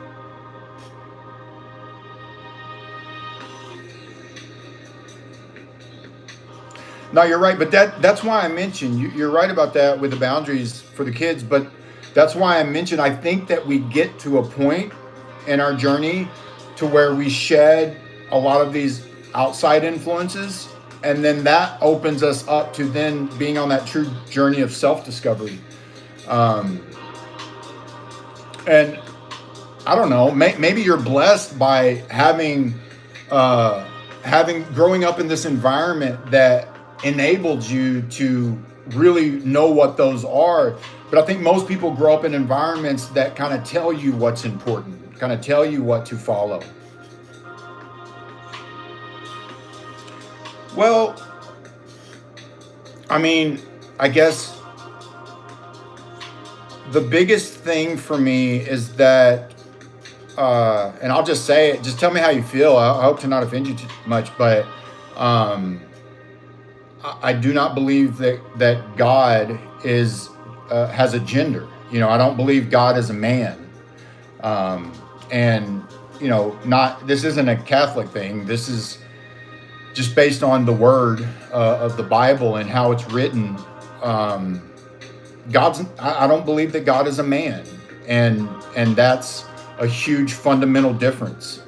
No, you're right, but that's why I mentioned you're right about that with the boundaries for the kids. But that's why I mentioned I think that we get to a point in our journey to where we shed a lot of these outside influences, and then that opens us up to then being on that true journey of self-discovery. Um, and I don't know, maybe you're blessed by uh, having growing up in this environment that enabled you to really know what those are. But I think most people grow up in environments that kind of tell you what's important, kind of tell you what to follow. Well, I mean, I guess the biggest thing for me is that, and I'll just say it, just tell me how you feel. I hope to not offend you too much, but um, I do not believe that God is has a gender. I don't believe God is a man, and not, this isn't a Catholic thing. This is just based on the word of the Bible and how it's written. I don't believe that God is a man, and that's a huge fundamental difference.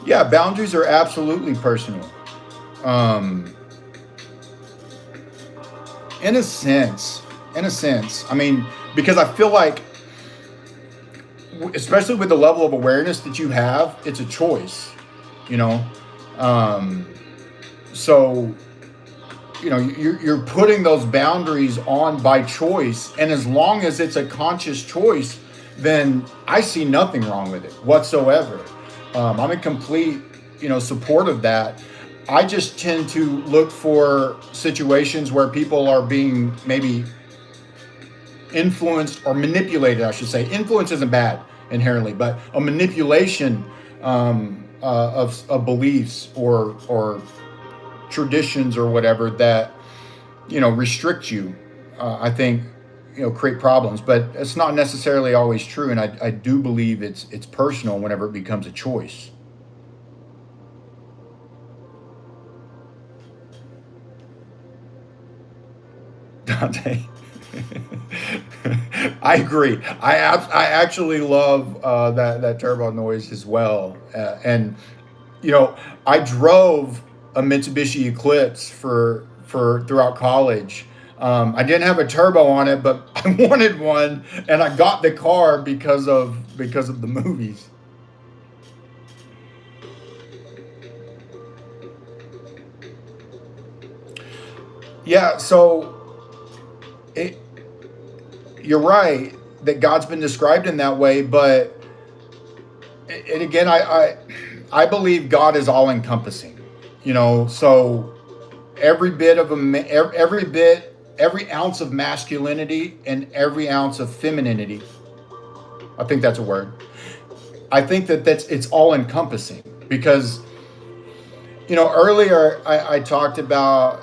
Yeah, boundaries are absolutely personal. Um, in a sense, I mean, because I feel like, especially with the level of awareness that you have, it's a choice, you know. Um, so, you're putting those boundaries on by choice, and as long as it's a conscious choice, then I see nothing wrong with it whatsoever. I'm in complete, support of that. I just tend to look for situations where people are being maybe influenced or manipulated, I should say. Influence isn't bad inherently, but a manipulation of beliefs or traditions or whatever that restrict you. I think create problems, but it's not necessarily always true. And I do believe it's personal whenever it becomes a choice. Dante. I agree. I actually love that turbo noise as well. And I drove a Mitsubishi Eclipse for throughout college. I didn't have a turbo on it, but I wanted one, and I got the car because of the movies. Yeah, so it, you're right that God's been described in that way, but and again, I believe God is all encompassing. So every bit of every ounce of masculinity and every ounce of femininity. I think that's a word. I think it's all encompassing because earlier I talked about,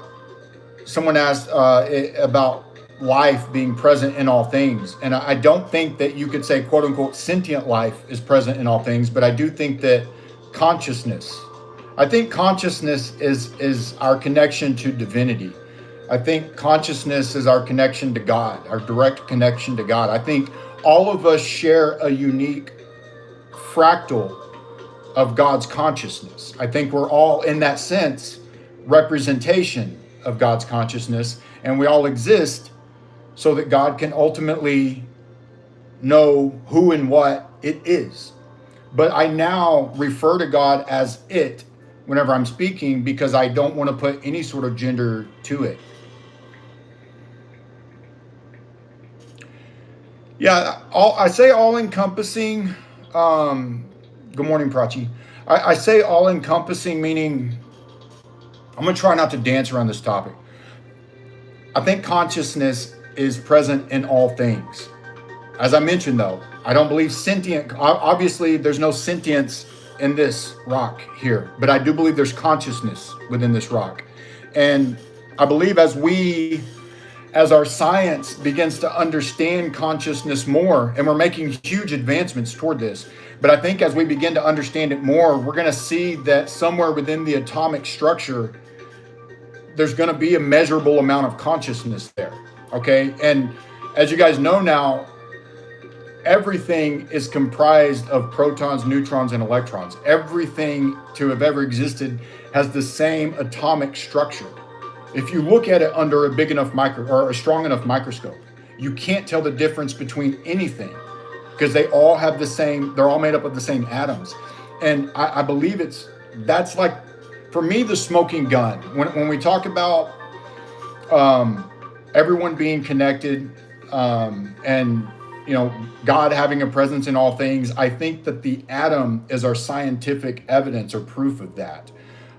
someone asked about life being present in all things, and I don't think that you could say quote unquote sentient life is present in all things, but I do think that consciousness. I think consciousness is our connection to divinity. I think consciousness is our connection to God, our direct connection to God. I think all of us share a unique fractal of God's consciousness. I think we're all, in that sense, representation of God's consciousness, and we all exist so that God can ultimately know who and what it is. But I now refer to God as it whenever I'm speaking because I don't want to put any sort of gender to it. Yeah, I say all encompassing. Good morning, Prachi. I say all encompassing, meaning I'm going to try not to dance around this topic. I think consciousness is present in all things. As I mentioned, though, I don't believe sentient. Obviously, there's no sentience in this rock here, but I do believe there's consciousness within this rock. And I believe as our science begins to understand consciousness more, and we're making huge advancements toward this, but I think as we begin to understand it more, we're going to see that somewhere within the atomic structure, there's going to be a measurable amount of consciousness there. Okay. And as you guys know now, everything is comprised of protons, neutrons, and electrons. Everything to have ever existed has the same atomic structure. If you look at it under a big enough or a strong enough microscope, you can't tell the difference between anything because they all have they're all made up of the same atoms. And I believe that's like, for me, the smoking gun. When we talk about everyone being connected and God having a presence in all things, I think that the atom is our scientific evidence or proof of that.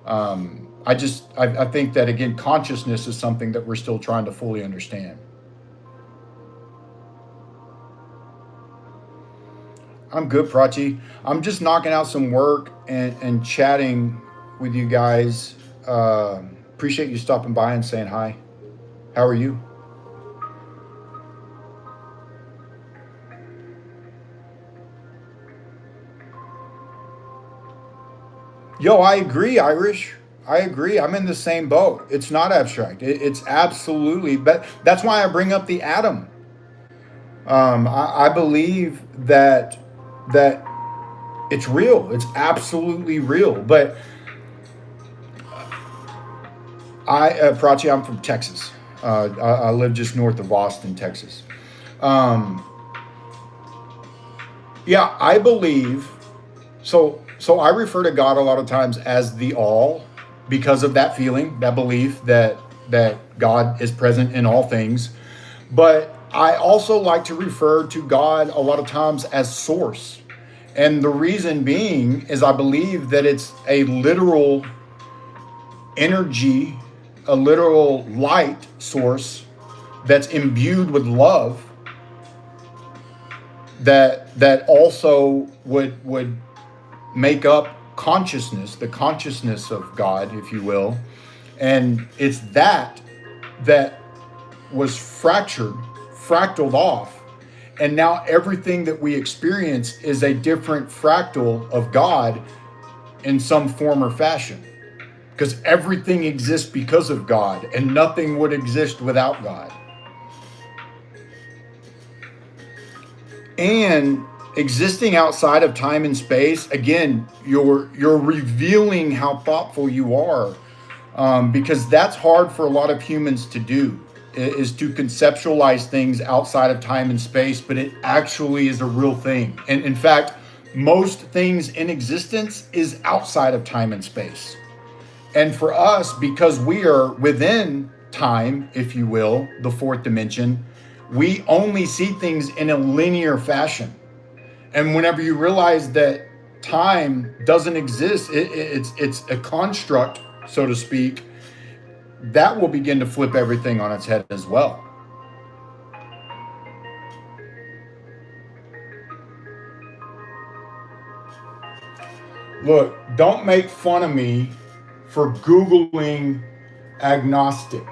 I think that, again, consciousness is something that we're still trying to fully understand. I'm good, Prachi. I'm just knocking out some work and chatting with you guys Appreciate you stopping by and saying hi. How are you? Yo, I agree, Irish. I agree. I'm in the same boat. It's not abstract. It's absolutely, but that's why I bring up the atom. I believe that it's real. It's absolutely real. But Prachi, I'm from Texas. I live just north of Austin, Texas. Um, yeah, I believe so. So I refer to God a lot of times as the all because of that feeling, that belief that God is present in all things. But I also like to refer to God a lot of times as source. And the reason being is I believe that it's a literal energy, a literal light source that's imbued with love that also would make up consciousness, the consciousness of God, if you will. And it's that was fractaled off. And now everything that we experience is a different fractal of God in some form or fashion. Because everything exists because of God, and nothing would exist without God. And existing outside of time and space, again, you're revealing how thoughtful you are, because that's hard for a lot of humans to do, is to conceptualize things outside of time and space, but it actually is a real thing. And in fact, most things in existence is outside of time and space. And for us, because we are within time, if you will, the fourth dimension, we only see things in a linear fashion. And whenever you realize that time doesn't exist, it's a construct, so to speak, that will begin to flip everything on its head as well. Look, don't make fun of me for Googling agnostic.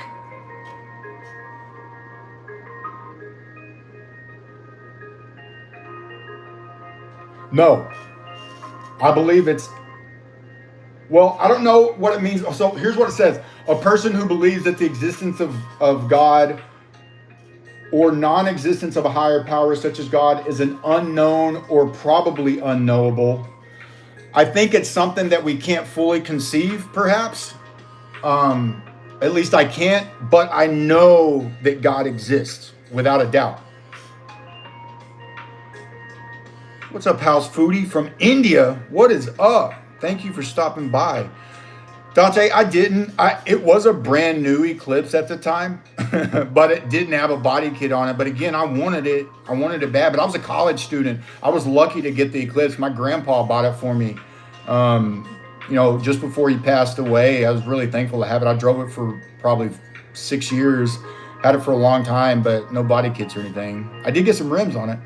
No, I believe it's, well, I don't know what it means. So here's what it says: a person who believes that the existence of God or non existence of a higher power such as God is an unknown or probably unknowable. I think it's something that we can't fully conceive, perhaps. Um, at least I can't, but I know that God exists without a doubt. What's up, House Foodie from India? What is up? Thank you for stopping by. Dante, I didn't. It was a brand new Eclipse at the time, but it didn't have a body kit on it. But again, I wanted it. I wanted it bad. But I was a college student. I was lucky to get the Eclipse. My grandpa bought it for me. Just before he passed away. I was really thankful to have it. I drove it for probably 6 years. Had it for a long time, but no body kits or anything. I did get some rims on it.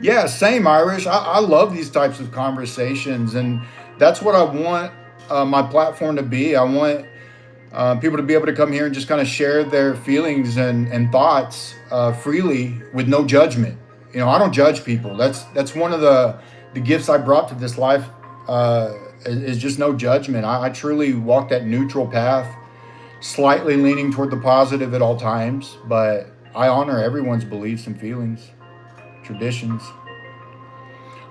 Yeah, same, Irish. I love these types of conversations, and that's what I want my platform to be. I want people to be able to come here and just kind of share their feelings and thoughts freely with no judgment. I don't judge people. That's one of the gifts I brought to this life, is just no judgment. I truly walk that neutral path, slightly leaning toward the positive at all times, but I honor everyone's beliefs and feelings, traditions.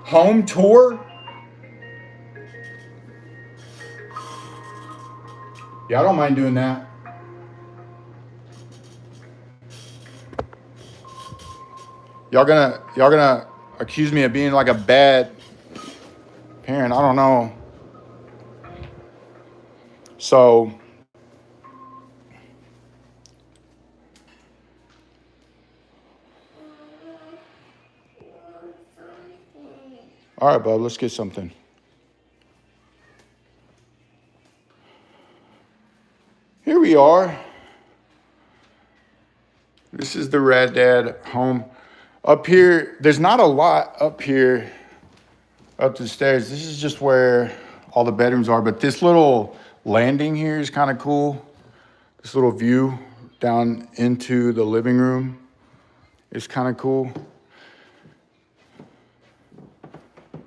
Home tour? Yeah, I don't mind doing that. Y'all gonna accuse me of being like a bad parent. I don't know. So all right, bub, let's get something. Here we are. This is the RadDad home. Up here, there's not a lot up here. up the stairs. This is just where all the bedrooms are, but this little landing here is kind of cool. This little view down into the living room is kind of cool.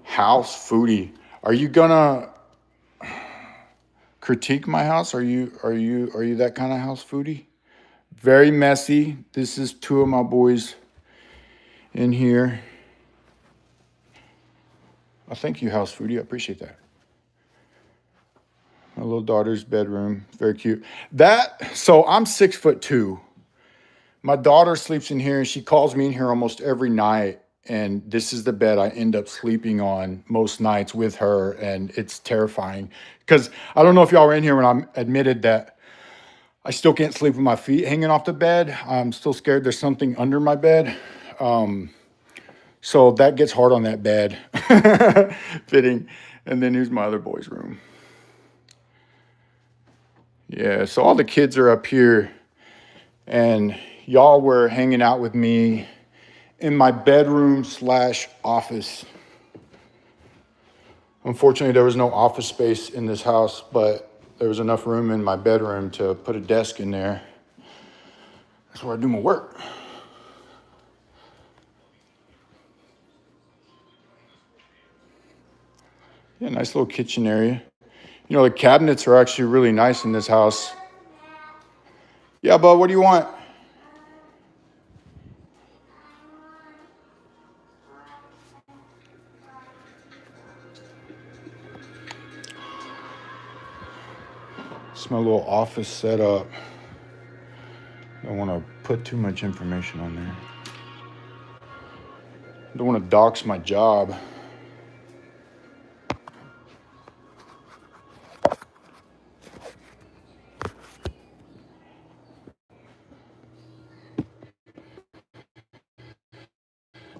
House foodie. Are you gonna critique my house? Are you that kind of house foodie? Very messy. This is two of my boys in here. I thank you, house foodie. I appreciate that. My little daughter's bedroom, very cute. So I'm 6'2". My daughter sleeps in here and she calls me in here almost every night. And this is the bed I end up sleeping on most nights with her. And it's terrifying because I don't know if y'all were in here when I admitted that I still can't sleep with my feet hanging off the bed. I'm still scared there's something under my bed. So that gets hard on that bed fitting. And then here's my other boy's room. Yeah, so all the kids are up here and y'all were hanging out with me in my bedroom / office. Unfortunately, there was no office space in this house, but there was enough room in my bedroom to put a desk in there. That's where I do my work. Yeah, nice little kitchen area. You know, the cabinets are actually really nice in this house. Yeah, bud, what do you want? It's my little office setup. I don't want to put too much information on there. I don't want to dox my job.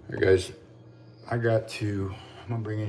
All right, guys, I'm gonna bring in